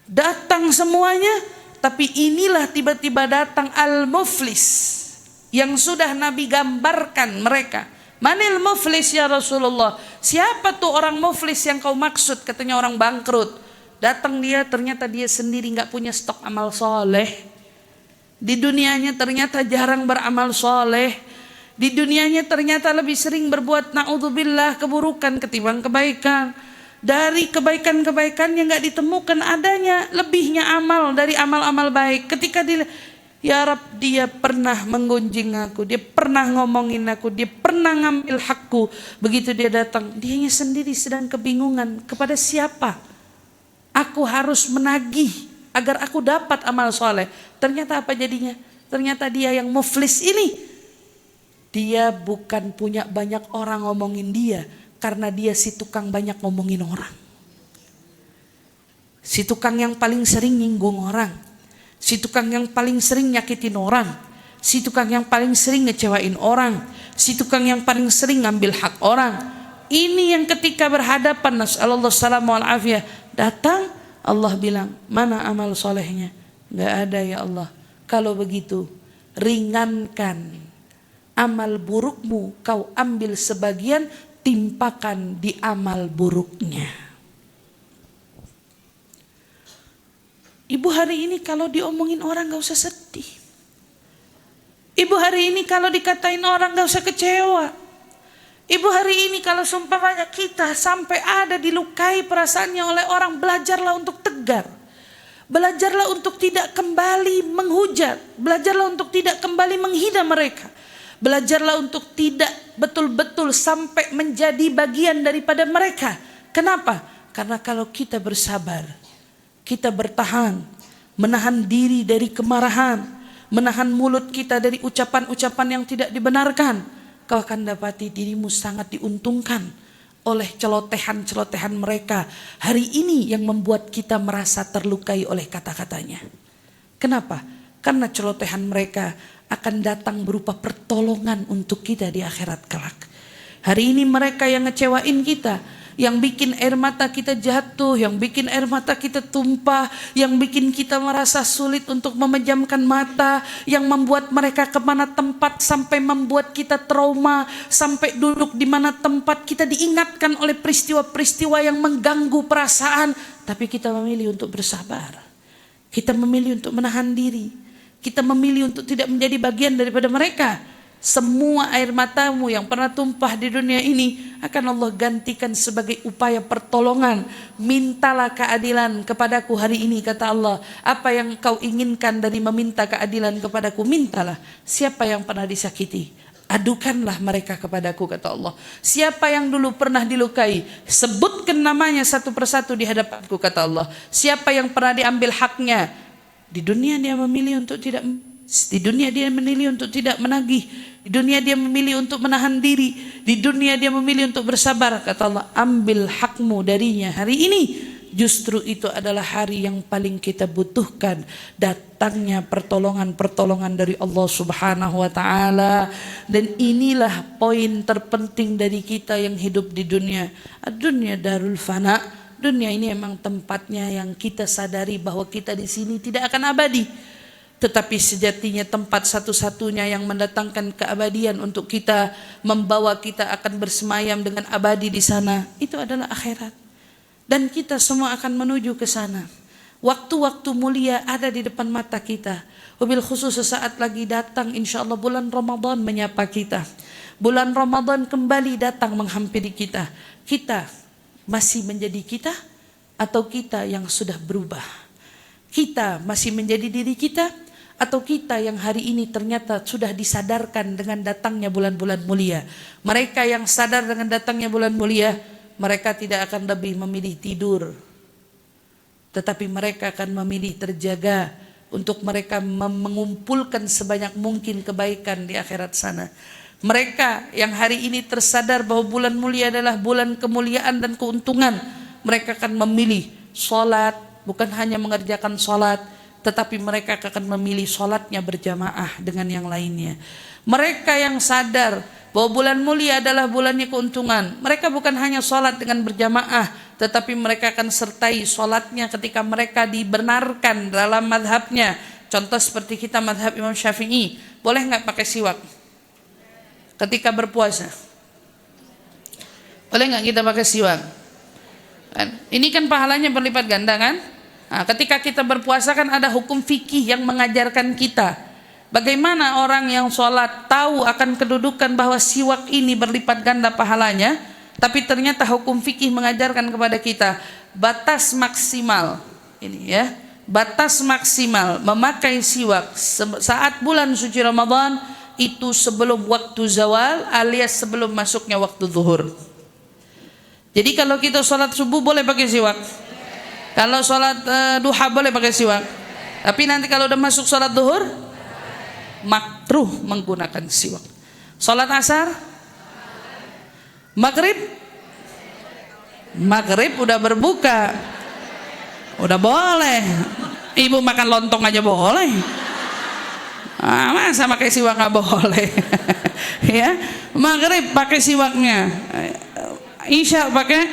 Datang semuanya, tapi inilah tiba-tiba datang al-muflis yang sudah Nabi gambarkan mereka. Manil muflis ya Rasulullah? Siapa tuh orang muflis yang kau maksud? Katanya orang bangkrut. Datang dia, ternyata dia sendiri gak punya stok amal soleh. Di dunianya ternyata jarang beramal soleh. Di dunianya ternyata lebih sering berbuat na'udzubillah keburukan ketimbang kebaikan. Dari kebaikan-kebaikan yang gak ditemukan adanya lebihnya amal dari amal-amal baik. Ketika ya Rab, dia pernah menggunjing aku, dia pernah ngomongin aku, dia pernah ngambil hakku. Begitu dia datang, dianya sendiri sedang kebingungan kepada siapa aku harus menagih agar aku dapat amal soleh. Ternyata apa jadinya? Ternyata dia yang muflis ini, dia bukan punya banyak orang ngomongin dia, karena dia si tukang banyak ngomongin orang. Si tukang yang paling sering nyinggung orang, si tukang yang paling sering nyakitin orang, si tukang yang paling sering ngecewain orang, si tukang yang paling sering ngambil hak orang. Ini yang ketika berhadapan, nasallallahu salamu wal afiyah, datang Allah bilang, mana amal solehnya? Gak ada ya Allah. Kalau begitu ringankan amal burukmu, kau ambil sebagian, timpakan di amal buruknya. Ibu hari ini kalau diomongin orang gak usah sedih. Ibu hari ini kalau dikatain orang gak usah kecewa. Ibu hari ini kalau seumpamanya kita sampai ada dilukai perasaannya oleh orang, belajarlah untuk tegar. Belajarlah untuk tidak kembali menghujat. Belajarlah untuk tidak kembali menghina mereka. Belajarlah untuk tidak betul-betul sampai menjadi bagian daripada mereka. Kenapa? Karena kalau kita bersabar, kita bertahan, menahan diri dari kemarahan, menahan mulut kita dari ucapan-ucapan yang tidak dibenarkan, kau akan dapati dirimu sangat diuntungkan oleh celotehan-celotehan mereka hari ini yang membuat kita merasa terlukai oleh kata-katanya. Kenapa? Karena celotehan mereka akan datang berupa pertolongan untuk kita di akhirat kelak. Hari ini mereka yang ngecewain kita, yang bikin air mata kita jatuh, yang bikin air mata kita tumpah, yang bikin kita merasa sulit untuk memejamkan mata, yang membuat mereka kemana tempat sampai membuat kita trauma, sampai duduk di mana tempat kita diingatkan oleh peristiwa-peristiwa yang mengganggu perasaan, tapi kita memilih untuk bersabar, kita memilih untuk menahan diri, kita memilih untuk tidak menjadi bagian daripada mereka. Semua air matamu yang pernah tumpah di dunia ini akan Allah gantikan sebagai upaya pertolongan. Mintalah keadilan kepadaku hari ini, kata Allah. Apa yang kau inginkan dari meminta keadilan kepadaku, mintalah. Siapa yang pernah disakiti, adukanlah mereka kepadaku, kata Allah. Siapa yang dulu pernah dilukai, sebutkan namanya satu persatu di hadapanku, kata Allah. Siapa yang pernah diambil haknya, di dunia dia memilih untuk tidak, di dunia dia memilih untuk tidak menagih, di dunia dia memilih untuk menahan diri, di dunia dia memilih untuk bersabar, kata Allah. Ambil hakmu darinya hari ini. Justru itu adalah hari yang paling kita butuhkan datangnya pertolongan-pertolongan dari Allah Subhanahu wa taala. Dan inilah poin terpenting dari kita yang hidup di dunia. Dunia darul fana. Dunia ini memang tempatnya yang kita sadari bahwa kita di sini tidak akan abadi. Tetapi sejatinya tempat satu-satunya yang mendatangkan keabadian untuk kita, membawa kita akan bersemayam dengan abadi di sana, itu adalah akhirat. Dan kita semua akan menuju ke sana. Waktu-waktu mulia ada di depan mata kita. Wabil khusus sesaat lagi datang insyaallah bulan Ramadan menyapa kita. Bulan Ramadan kembali datang menghampiri kita. Kita masih menjadi kita atau kita yang sudah berubah? Kita masih menjadi diri kita atau kita yang hari ini ternyata sudah disadarkan dengan datangnya bulan-bulan mulia? Mereka yang sadar dengan datangnya bulan mulia, mereka tidak akan lebih memilih tidur, tetapi mereka akan memilih terjaga untuk mereka mengumpulkan sebanyak mungkin kebaikan di akhirat sana. Mereka yang hari ini tersadar bahwa bulan mulia adalah bulan kemuliaan dan keuntungan, mereka akan memilih sholat, bukan hanya mengerjakan sholat, tetapi mereka akan memilih sholatnya berjamaah dengan yang lainnya. Mereka yang sadar bahwa bulan mulia adalah bulannya keuntungan, mereka bukan hanya sholat dengan berjamaah, tetapi mereka akan sertai sholatnya ketika mereka dibenarkan dalam madhabnya. Contoh seperti kita madhab Imam Syafi'i, boleh nggak pakai siwak ketika berpuasa? Boleh nggak kita pakai siwak? Ini kan pahalanya berlipat ganda kan? Nah, ketika kita berpuasa kan ada hukum fikih yang mengajarkan kita bagaimana orang yang sholat tahu akan kedudukan bahwa siwak ini berlipat ganda pahalanya, tapi ternyata hukum fikih mengajarkan kepada kita batas maksimal ini ya, batas maksimal memakai siwak saat bulan suci Ramadan itu sebelum waktu zawal alias sebelum masuknya waktu zuhur. Jadi kalau kita sholat subuh boleh pakai siwak, kalau sholat duha boleh pakai siwak, tapi nanti kalau udah masuk sholat zuhur makruh menggunakan siwak. Sholat asar, maghrib udah berbuka, udah boleh. Ibu makan lontong aja boleh. Masa pakai siwak nggak boleh? Ya, maghrib pakai siwaknya, isya pakai,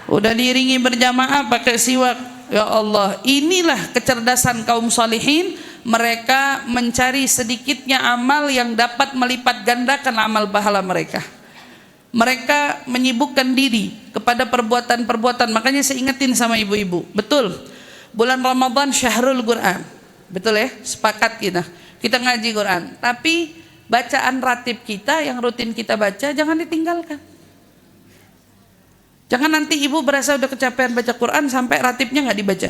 udah diiringi berjamaah pakai siwak. Ya Allah, inilah kecerdasan kaum salihin. Mereka mencari sedikitnya amal yang dapat melipat gandakan amal pahala mereka. Mereka menyibukkan diri kepada perbuatan-perbuatan. Makanya saya ingetin sama ibu-ibu, betul, bulan Ramadan syahrul Quran. Betul ya, sepakat kita ngaji Quran, tapi bacaan ratib kita yang rutin kita baca jangan ditinggalkan. Jangan nanti ibu berasa udah kecapean baca Quran sampai ratibnya nggak dibaca.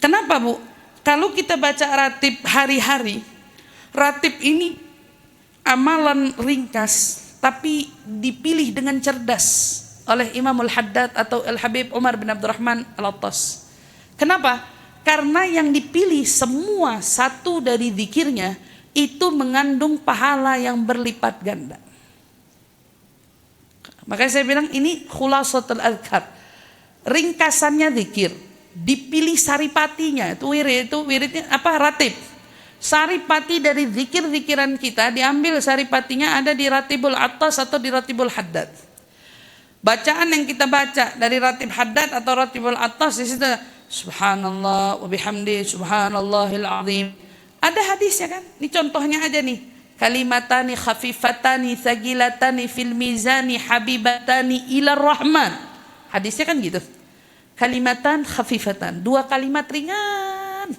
Kenapa Bu? Kalau kita baca ratib hari-hari, ratib ini amalan ringkas tapi dipilih dengan cerdas oleh Imamul Haddad atau Al-Habib Umar bin Abdurrahman Al-Attas. Kenapa? Karena yang dipilih semua satu dari zikirnya itu mengandung pahala yang berlipat ganda. Makanya saya bilang ini khulasatul adhkar. Ringkasannya zikir. Dipilih saripatinya. Itu wiridnya apa? Ratib. Saripati dari zikir-zikiran kita diambil saripatinya ada di ratibul atas atau di ratibul haddad. Bacaan yang kita baca dari ratib haddad atau ratibul atas di situ subhanallah wa bihamdi subhanallahil azim. Ada hadisnya kan? Ini contohnya aja nih. Kalimatani khafifatani thaqilatani fil mizani habibatani ilar rahman. Hadisnya kan gitu. Kalimatan khafifatan, dua kalimat ringan.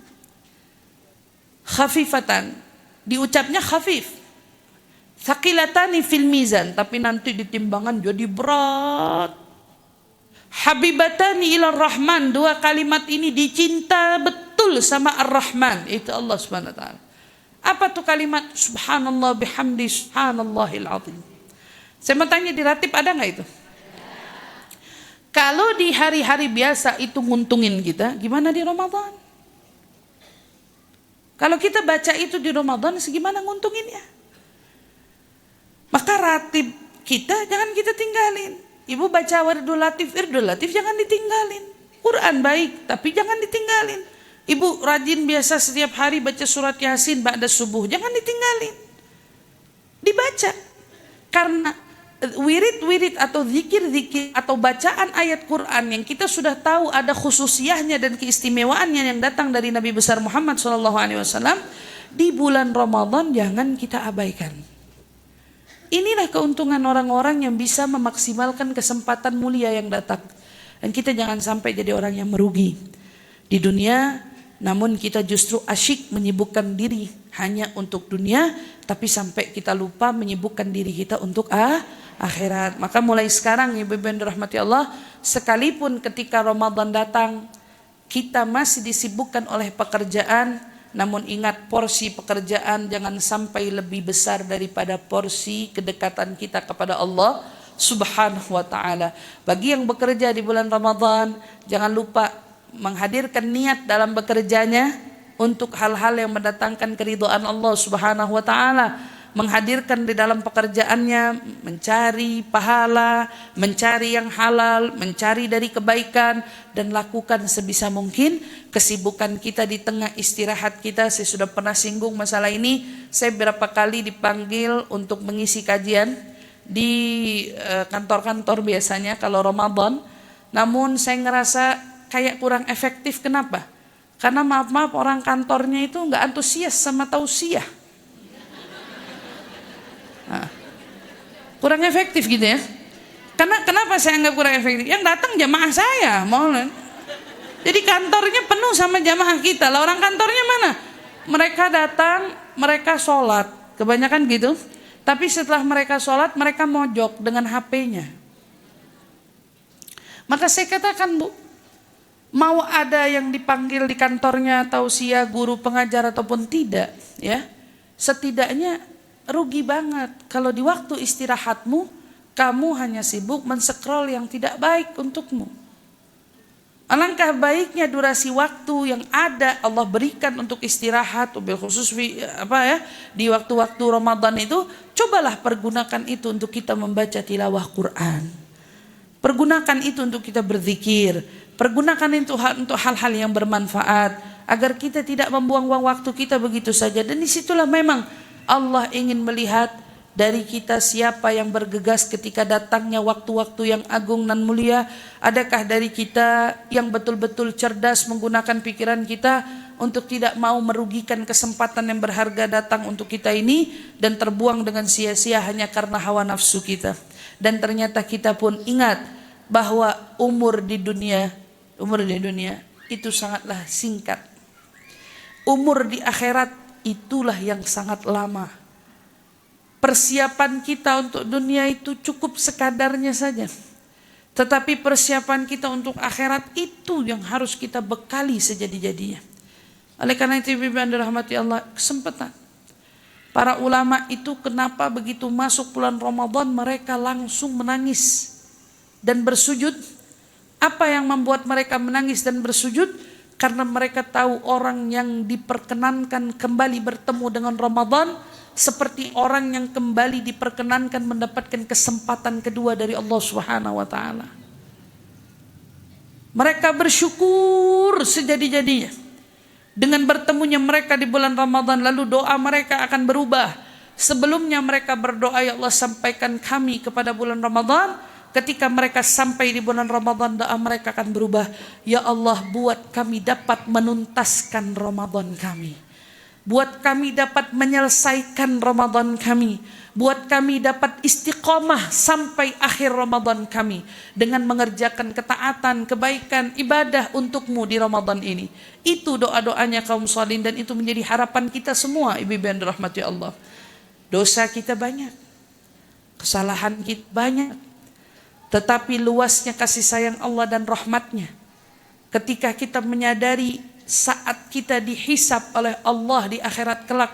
Khafifatan, diucapnya khafif. Thaqilatani fil mizan, tapi nanti di timbangan jadi berat. Habibatani ilar rahman, dua kalimat ini dicinta betul sama ar-Rahman, itu Allah Subhanahu wa taala. Apa tuh kalimat subhanallah bihamdi subhanallahil azim? Saya mau tanya di ratib ada nggak itu? Kalau di hari-hari biasa itu nguntungin kita, gimana di Ramadan? Kalau kita baca itu di Ramadan, segimana nguntunginnya? Maka ratib kita jangan kita tinggalin. Ibu baca wirdul latif jangan ditinggalin. Quran baik, tapi jangan ditinggalin. Ibu rajin biasa setiap hari baca surat Yasin ba'da subuh, jangan ditinggalin. Dibaca. Karena wirid-wirid atau zikir-zikir atau bacaan ayat Quran yang kita sudah tahu ada khususiyahnya dan keistimewaannya yang datang dari Nabi besar Muhammad SAW, di bulan Ramadan jangan kita abaikan. Inilah keuntungan orang-orang yang bisa memaksimalkan kesempatan mulia yang datang. Dan kita jangan sampai jadi orang yang merugi di dunia, namun kita justru asyik menyibukkan diri hanya untuk dunia, tapi sampai kita lupa menyibukkan diri kita untuk akhirat. Maka mulai sekarang ibu-ibu yang dirahmati Allah, sekalipun ketika Ramadan datang kita masih disibukkan oleh pekerjaan, namun ingat porsi pekerjaan jangan sampai lebih besar daripada porsi kedekatan kita kepada Allah Subhanahu wa ta'ala. Bagi yang bekerja di bulan Ramadan, jangan lupa menghadirkan niat dalam bekerjanya untuk hal-hal yang mendatangkan keridhaan Allah Subhanahu wa ta'ala. Menghadirkan di dalam pekerjaannya, mencari pahala, mencari yang halal, mencari dari kebaikan, dan lakukan sebisa mungkin kesibukan kita di tengah istirahat kita. Saya sudah pernah singgung masalah ini. Saya berapa kali dipanggil untuk mengisi kajian di kantor-kantor biasanya kalau Ramadan. Namun saya ngerasa kayak kurang efektif. Kenapa? Karena maaf-maaf orang kantornya itu nggak antusias sama tausiah. Kurang efektif gitu ya. Karena kenapa saya anggap kurang efektif? Yang datang jamaah saya, mohon. Jadi kantornya penuh sama jamaah kita. Lah orang kantornya mana? Mereka datang, mereka sholat, kebanyakan gitu. Tapi setelah mereka sholat, mereka mojok dengan HP-nya. Maka saya katakan, Bu, mau ada yang dipanggil di kantornya tausiah, guru pengajar ataupun tidak, ya, setidaknya rugi banget kalau di waktu istirahatmu kamu hanya sibuk men-scroll yang tidak baik untukmu. Alangkah baiknya durasi waktu yang ada Allah berikan untuk istirahat, bil khusus di waktu-waktu Ramadan itu, cobalah pergunakan itu untuk kita membaca tilawah Quran. Pergunakan itu untuk kita berzikir. Pergunakan itu untuk hal-hal yang bermanfaat agar kita tidak membuang-buang waktu kita begitu saja. Dan disitulah memang Allah ingin melihat dari kita siapa yang bergegas ketika datangnya waktu-waktu yang agung dan mulia. Adakah dari kita yang betul-betul cerdas menggunakan pikiran kita untuk tidak mau merugikan kesempatan yang berharga datang untuk kita ini dan terbuang dengan sia-sia hanya karena hawa nafsu kita. Dan ternyata kita pun ingat bahwa umur di dunia itu sangatlah singkat. Umur di akhirat itulah yang sangat lama. Persiapan kita untuk dunia itu cukup sekadarnya saja. Tetapi persiapan kita untuk akhirat itu yang harus kita bekali sejadi-jadinya. Oleh karena itu ibu yang dirahmati Allah, kesempatan. Para ulama itu kenapa begitu masuk bulan Ramadan mereka langsung menangis dan bersujud? Apa yang membuat mereka menangis dan bersujud? Karena mereka tahu orang yang diperkenankan kembali bertemu dengan Ramadan seperti orang yang kembali diperkenankan mendapatkan kesempatan kedua dari Allah Subhanahu wa taala. Mereka bersyukur sejadi-jadinya dengan bertemunya mereka di bulan Ramadan, lalu doa mereka akan berubah. Sebelumnya mereka berdoa, ya Allah sampaikan kami kepada bulan Ramadan. Ketika mereka sampai di bulan Ramadan, doa mereka akan berubah. Ya Allah, buat kami dapat menuntaskan Ramadan kami. Buat kami dapat menyelesaikan Ramadan kami. Buat kami dapat istiqomah sampai akhir Ramadan kami. Dengan mengerjakan ketaatan, kebaikan, ibadah untukmu di Ramadan ini. Itu doa-doanya kaum salihin, dan itu menjadi harapan kita semua, ibu-ibu yang dirahmati Allah. Dosa kita banyak. Kesalahan kita banyak. Tetapi luasnya kasih sayang Allah dan rahmatnya, ketika kita menyadari saat kita dihisab oleh Allah di akhirat kelak,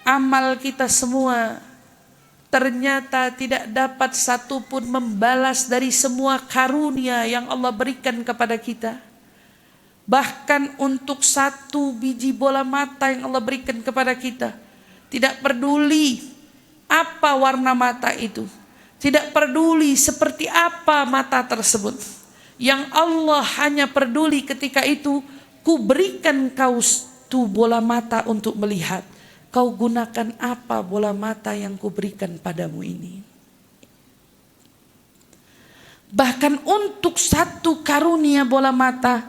amal kita semua ternyata tidak dapat satupun membalas dari semua karunia yang Allah berikan kepada kita. Bahkan untuk satu biji bola mata yang Allah berikan kepada kita, tidak peduli apa warna mata itu, tidak peduli seperti apa mata tersebut. Yang Allah hanya peduli ketika itu, ku berikan kau tu bola mata untuk melihat. Kau gunakan apa bola mata yang ku berikan padamu ini. Bahkan untuk satu karunia bola mata,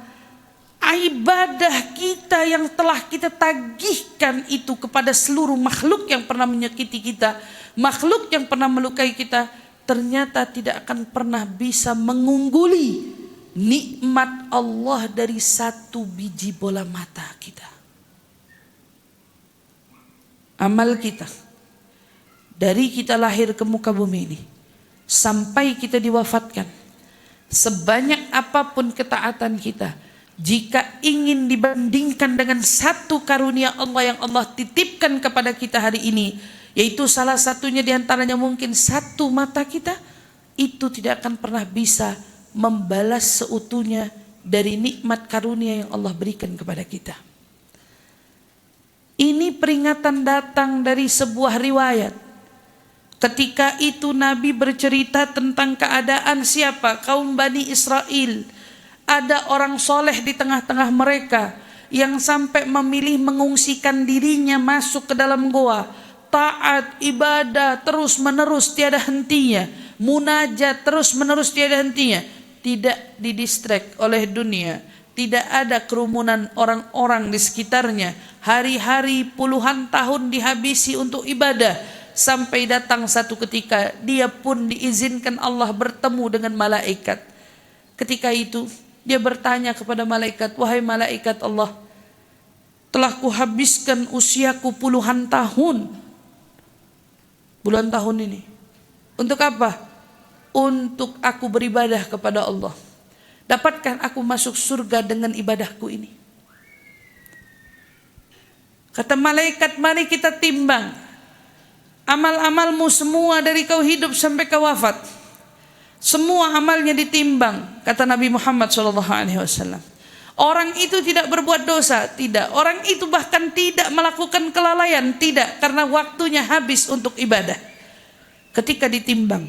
ibadah kita yang telah kita tagihkan itu kepada seluruh makhluk yang pernah menyakiti kita, makhluk yang pernah melukai kita, ternyata tidak akan pernah bisa mengungguli nikmat Allah dari satu biji bola mata kita. Amal kita dari kita lahir ke muka bumi ini sampai kita diwafatkan, sebanyak apapun ketaatan kita, jika ingin dibandingkan dengan satu karunia Allah yang Allah titipkan kepada kita hari ini, yaitu salah satunya diantaranya mungkin satu mata kita, itu tidak akan pernah bisa membalas seutuhnya dari nikmat karunia yang Allah berikan kepada kita. Ini peringatan datang dari sebuah riwayat. Ketika itu Nabi bercerita tentang keadaan siapa? Kaum Bani Israel. Ada orang soleh di tengah-tengah mereka yang sampai memilih mengungsikan dirinya masuk ke dalam goa. Taat, ibadah terus menerus tiada hentinya, munajat terus menerus tiada hentinya, tidak didistract oleh dunia, tidak ada kerumunan orang-orang di sekitarnya. Hari-hari puluhan tahun dihabisi untuk ibadah, sampai datang satu ketika dia pun diizinkan Allah bertemu dengan malaikat. Ketika itu dia bertanya kepada malaikat, wahai malaikat Allah, telah kuhabiskan usiaku puluhan tahun, bulan tahun ini. Untuk apa? Untuk aku beribadah kepada Allah. Dapatkah aku masuk surga dengan ibadahku ini? Kata malaikat, mari kita timbang amal-amalmu semua dari kau hidup sampai kau wafat. Semua amalnya ditimbang, kata Nabi Muhammad SAW. Orang itu tidak berbuat dosa, tidak. Orang itu bahkan tidak melakukan kelalaian, tidak. Karena waktunya habis untuk ibadah. Ketika ditimbang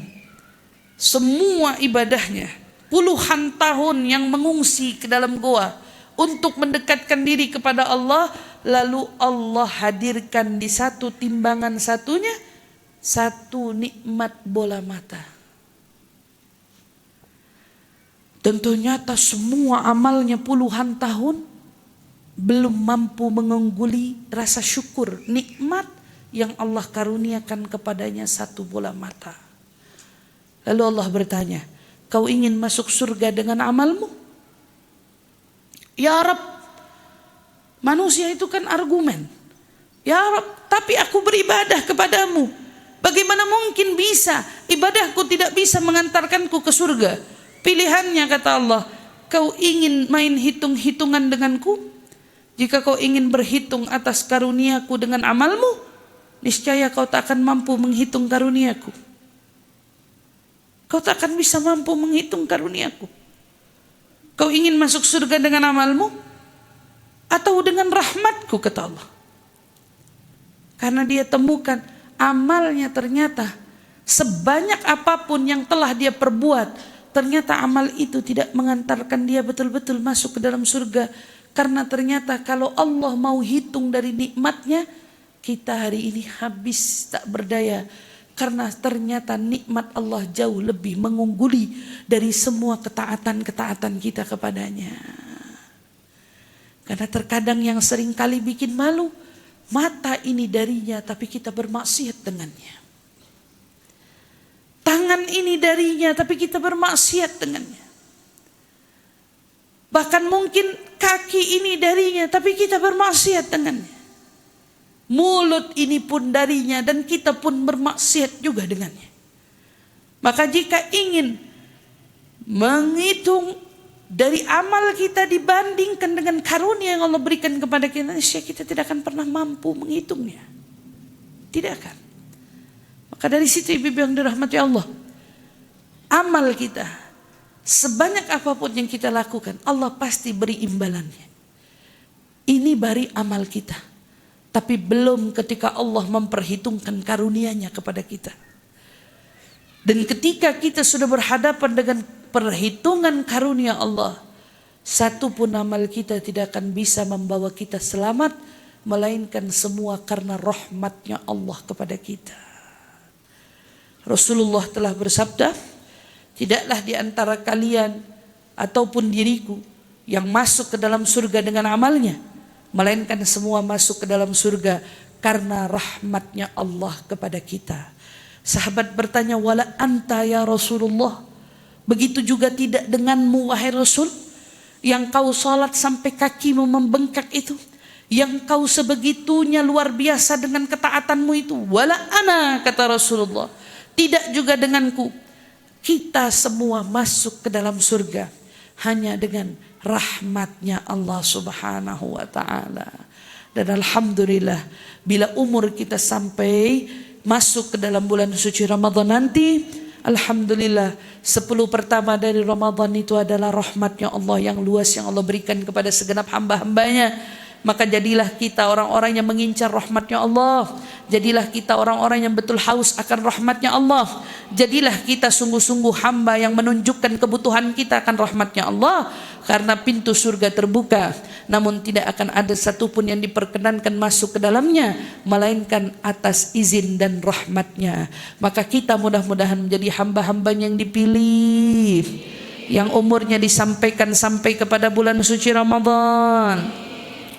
semua ibadahnya, puluhan tahun yang mengungsi ke dalam goa untuk mendekatkan diri kepada Allah, lalu Allah hadirkan di satu timbangan satunya, satu nikmat bola mata. Dan ternyata semua amalnya puluhan tahun belum mampu mengungguli rasa syukur nikmat yang Allah karuniakan kepadanya satu bola mata. Lalu Allah bertanya, kau ingin masuk surga dengan amalmu? Ya Rab, manusia itu kan argumen. Ya Rab, tapi aku beribadah kepadamu. Bagaimana mungkin bisa ibadahku tidak bisa mengantarkanku ke surga? Pilihannya, kata Allah, kau ingin main hitung-hitungan denganku? Jika kau ingin berhitung atas karuniaku dengan amalmu, niscaya kau tak akan mampu menghitung karuniaku. Kau tak akan bisa mampu menghitung karuniaku. Kau ingin masuk surga dengan amalmu? atau dengan rahmatku, kata Allah. Karena dia temukan amalnya ternyata sebanyak apapun yang telah dia perbuat, ternyata amal itu tidak mengantarkan dia betul-betul masuk ke dalam surga. Karena ternyata kalau Allah mau hitung dari nikmatnya, kita hari ini habis tak berdaya. Karena ternyata nikmat Allah jauh lebih mengungguli dari semua ketaatan-ketaatan kita kepadanya. Karena terkadang yang sering kali bikin malu, mata ini darinya tapi kita bermaksiat dengannya. Tangan ini darinya tapi kita bermaksiat dengannya. Bahkan mungkin kaki ini darinya tapi kita bermaksiat dengannya. Mulut ini pun darinya dan kita pun bermaksiat juga dengannya. Maka jika ingin menghitung dari amal kita dibandingkan dengan karunia yang Allah berikan kepada kita tidak akan pernah mampu menghitungnya. Tidak akan. Maka dari situ ibu-ibu yang dirahmati Allah, amal kita sebanyak apapun yang kita lakukan, Allah pasti beri imbalannya. Ini bari amal kita. Tapi belum ketika Allah memperhitungkan karunia-Nya kepada kita. Dan ketika kita sudah berhadapan dengan perhitungan karunia Allah, satu pun amal kita tidak akan bisa membawa kita selamat, melainkan semua karena rahmatnya Allah kepada kita. Rasulullah telah bersabda, tidaklah di antara kalian ataupun diriku yang masuk ke dalam surga dengan amalnya, melainkan semua masuk ke dalam surga karena rahmatnya Allah kepada kita. Sahabat bertanya, wala anta ya Rasulullah, begitu juga tidak denganmu wahai Rasul, yang kau salat sampai kakimu membengkak itu, yang kau sebegitunya luar biasa dengan ketaatanmu itu. Wala ana, kata Rasulullah, tidak juga denganku. Kita semua masuk ke dalam surga hanya dengan rahmatnya Allah subhanahu wa ta'ala. Dan alhamdulillah, bila umur kita sampai masuk ke dalam bulan suci Ramadan nanti, alhamdulillah 10 pertama dari Ramadan itu adalah rahmatnya Allah yang luas yang Allah berikan kepada segenap hamba-hambanya. Maka jadilah kita orang-orang yang mengincar rahmatnya Allah. Jadilah kita orang-orang yang betul haus akan rahmatnya Allah. Jadilah kita sungguh-sungguh hamba yang menunjukkan kebutuhan kita akan rahmatnya Allah. Karena pintu surga terbuka, namun tidak akan ada satupun yang diperkenankan masuk ke dalamnya, melainkan atas izin dan rahmatnya. Maka kita mudah-mudahan menjadi hamba-hambanya yang dipilih, yang umurnya disampaikan sampai kepada bulan suci Ramadan.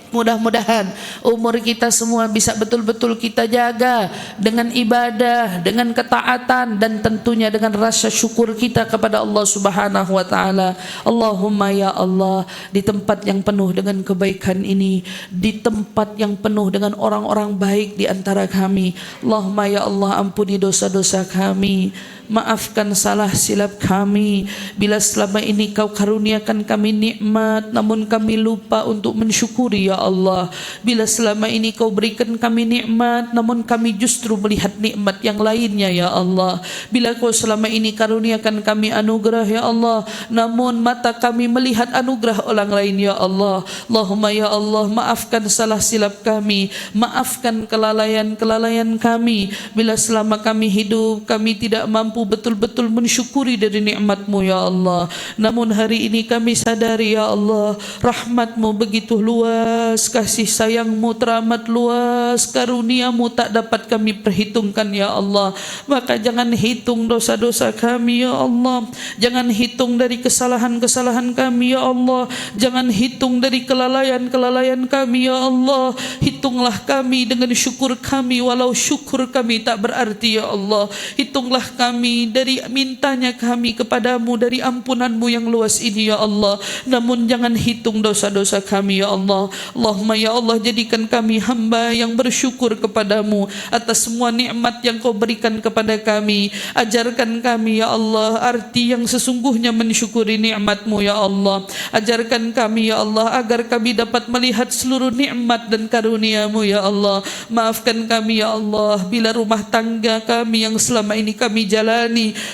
Mudah-mudahan umur kita semua bisa betul-betul kita jaga dengan ibadah, dengan ketaatan, dan tentunya dengan rasa syukur kita kepada Allah Subhanahu wa taala. Allahumma ya Allah, di tempat yang penuh dengan kebaikan ini, di tempat yang penuh dengan orang-orang baik di antara kami, Allahumma ya Allah, ampuni dosa-dosa kami, maafkan salah silap kami. Bila selama ini kau karuniakan kami nikmat namun kami lupa untuk mensyukuri ya Allah. Bila selama ini kau berikan kami nikmat namun kami justru melihat nikmat yang lainnya ya Allah. Bila kau selama ini karuniakan kami anugerah ya Allah, namun mata kami melihat anugerah orang lain ya Allah. Allahumma ya Allah, maafkan salah silap kami, maafkan kelalaian-kelalaian kami. Bila selama kami hidup kami tidak mampu betul-betul mensyukuri dari nikmat-Mu ya Allah, namun hari ini kami sadari ya Allah, rahmat-Mu begitu luas, kasih sayang-Mu teramat luas, karunia-Mu tak dapat kami perhitungkan ya Allah. Maka jangan hitung dosa-dosa kami ya Allah, jangan hitung dari kesalahan-kesalahan kami ya Allah, jangan hitung dari kelalaian-kelalaian kami ya Allah. Hitunglah kami dengan syukur kami walau syukur kami tak berarti ya Allah. Hitunglah kami dari mintanya kami kepadamu dari ampunan-Mu yang luas ini ya Allah, namun jangan hitung dosa-dosa kami ya Allah. Allahumma ya Allah, jadikan kami hamba yang bersyukur kepadamu atas semua nikmat yang kau berikan kepada kami. Ajarkan kami ya Allah arti yang sesungguhnya mensyukuri nikmat-Mu ya Allah. Ajarkan kami ya Allah agar kami dapat melihat seluruh nikmat dan karunia-Mu ya Allah. Maafkan kami ya Allah bila rumah tangga kami yang selama ini kami jalani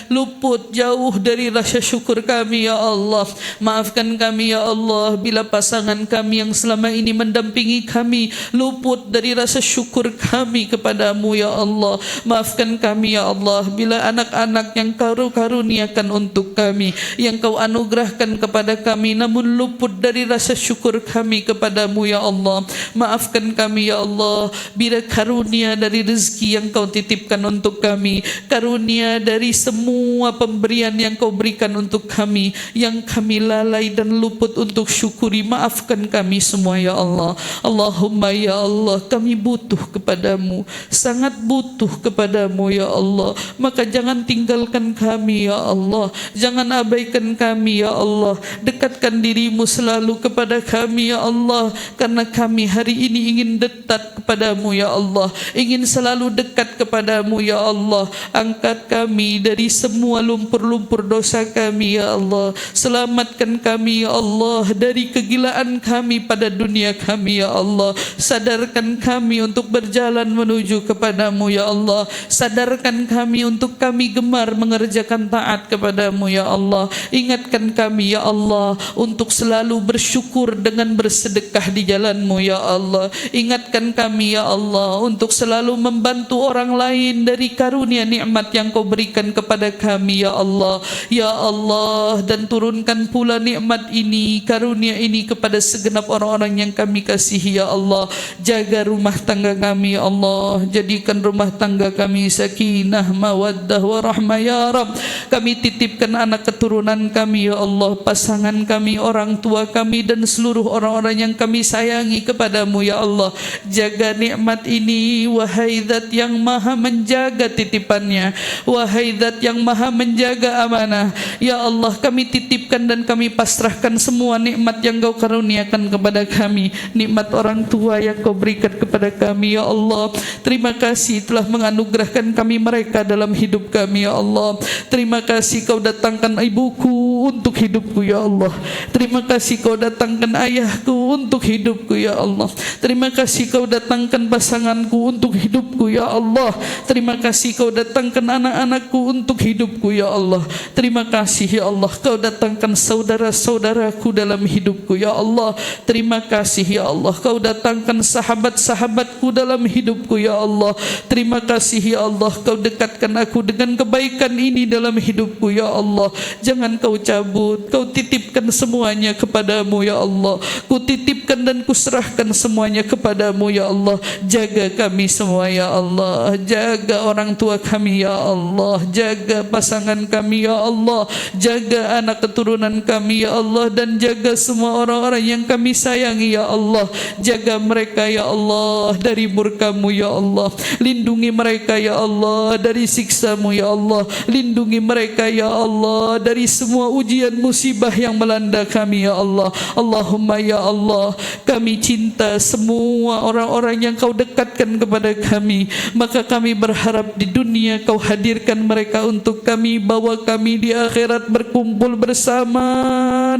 luput jauh dari rasa syukur kami ya Allah. Maafkan kami ya Allah bila pasangan kami yang selama ini ini mendampingi kami, luput dari rasa syukur kami kepadamu ya Allah. Maafkan kami ya Allah bila anak-anak yang kau karuniakan untuk kami, yang kau anugerahkan kepada kami, namun luput dari rasa syukur kami kepadamu ya Allah. Maafkan kami ya Allah bila karunia dari rezeki yang kau titipkan untuk kami, karunia dari semua pemberian yang kau berikan untuk kami, yang kami lalai dan luput untuk syukuri. Maafkan kami semua ya Allah. Allahumma ya Allah, kami butuh kepadamu, sangat butuh kepadamu ya Allah. Maka jangan tinggalkan kami ya Allah, jangan abaikan kami ya Allah. Dekatkan dirimu selalu kepada kami ya Allah, karena kami hari ini ingin dekat kepadamu ya Allah, ingin selalu dekat kepadamu ya Allah. Angkat kami dari semua lumpur-lumpur dosa kami ya Allah. Selamatkan kami ya Allah dari kegilaan kami pada dunia kami ya Allah. Sadarkan kami untuk berjalan menuju kepadamu ya Allah. Sadarkan kami untuk kami gemar mengerjakan taat kepadamu ya Allah. Ingatkan kami ya Allah untuk selalu bersyukur dengan bersedekah di jalanmu ya Allah. Ingatkan kami ya Allah untuk selalu membantu orang lain dari karunia nikmat yang kau berikan kepada kami ya Allah. Ya Allah, dan turunkan pula nikmat ini, karunia ini kepada segenap orang-orang yang kami kasihi ya Allah. Jaga rumah tangga kami ya Allah, jadikan rumah tangga kami sakinah, mawaddah, warahmah ya Rabb. Kami titipkan anak keturunan kami ya Allah, pasangan kami, orang tua kami, dan seluruh orang-orang yang kami sayangi kepadamu ya Allah. Jaga nikmat ini, wahai Zat yang maha menjaga titipannya, wahai Zat yang maha menjaga amanah. Ya Allah, kami titipkan dan kami pasrahkan semua nikmat yang kau karuniakan kepada kami, nikmat orang tua yang kau berikan kepada kami ya Allah. Terima kasih telah menganugerahkan kami mereka dalam hidup kami ya Allah. Terima kasih kau datangkan ibuku untuk hidupku ya Allah. Terima kasih kau datangkan ayahku untuk hidupku ya Allah. Terima kasih kau datangkan pasanganku untuk hidupku ya Allah. Terima kasih kau datangkan anak-anakku untuk hidupku ya Allah. Terima kasih ya Allah kau datangkan saudara-saudaraku dalam hidupku ya Allah. Terima kasih ya Allah kau datangkan sahabat-sahabatku dalam hidupku ya Allah. Terima kasih ya Allah kau dekatkan aku dengan kebaikan ini dalam hidupku ya Allah. Jangan kau cabut, kau titipkan semuanya kepadamu ya Allah. Ku titipkan dan kuserahkan semuanya kepadamu ya Allah. Jaga kami semua ya Allah, jaga orang tua kami ya Allah, jaga pasangan kami ya Allah, jaga anak keturunan kami ya Allah, dan jaga semua orang-orang yang kami sayangi ya Allah. Jaga mereka ya Allah dari murka-Mu ya Allah. Lindungi mereka ya Allah dari siksa-Mu ya Allah. Lindungi mereka ya Allah dari semua ujian musibah yang melanda kami ya Allah. Allahumma ya Allah, kami cinta semua orang-orang yang kau dekatkan kepada kami. Maka kami berharap di dunia kau hadirkan mereka untuk kami, bawa kami di akhirat berkumpul bersama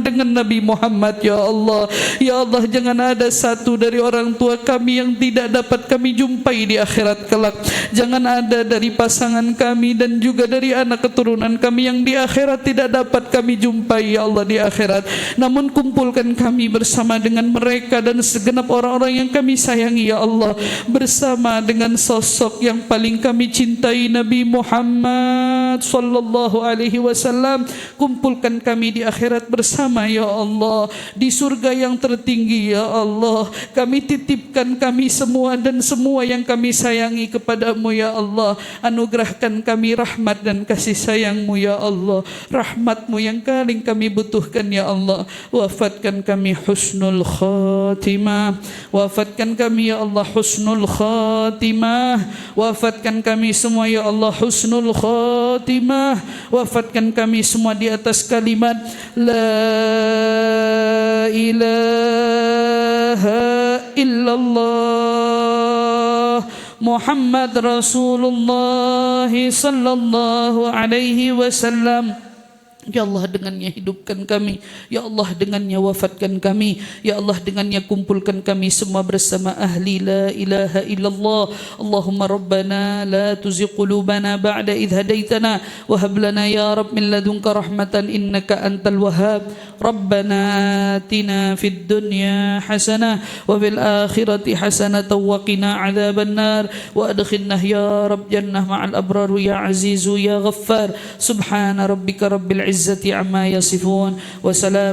dengan Nabi Muhammad ya Allah. Ya Allah, jangan ada satu dari orang tua kami yang tidak dapat kami jumpai di akhirat kelak. Jangan ada dari pasangan kami dan juga dari anak keturunan kami yang di akhirat tidak dapat kami jumpai ya Allah di akhirat. Namun kumpulkan kami bersama dengan mereka dan segenap orang-orang yang kami sayangi ya Allah, bersama dengan sosok yang paling kami cintai, Nabi Muhammad sallallahu alaihi wasallam. Kumpulkan kami di akhirat bersama ya Allah, di surga yang tertinggi ya Allah. Kami titipkan kami semua dan semua yang kami sayangi kepadamu ya Allah. Anugerahkan kami rahmat dan kasih sayang-Mu ya Allah, rahmat-Mu yang paling kami butuhkan ya Allah. Wafatkan kami husnul khatimah, wafatkan kami ya Allah husnul khatimah, wafatkan kami semua ya Allah husnul khatimah, wafatkan kami semua di atas kalimat la ilaha illallah Muhammad Rasulullah sallallahu alaihi wasallam. Ya Allah, dengannya hidupkan kami. Ya Allah, dengannya wafatkan kami. Ya Allah, dengannya kumpulkan kami semua bersama ahli la ilaha illallah. Allahumma rabbana la tuzigh qulubana ba'da idh hadaitana wa hab lana ya rab min ladunka rahmatan innaka antal wahhab. Rabbana atina fid dunya hasanah wa fil akhirati hasanah wa qina adzaban nar wa adkhilna ya rab jannah ma'al abrar ya azizu ya ghaffar. Subhana rabbika rabbil izzati amma yasifun wa salam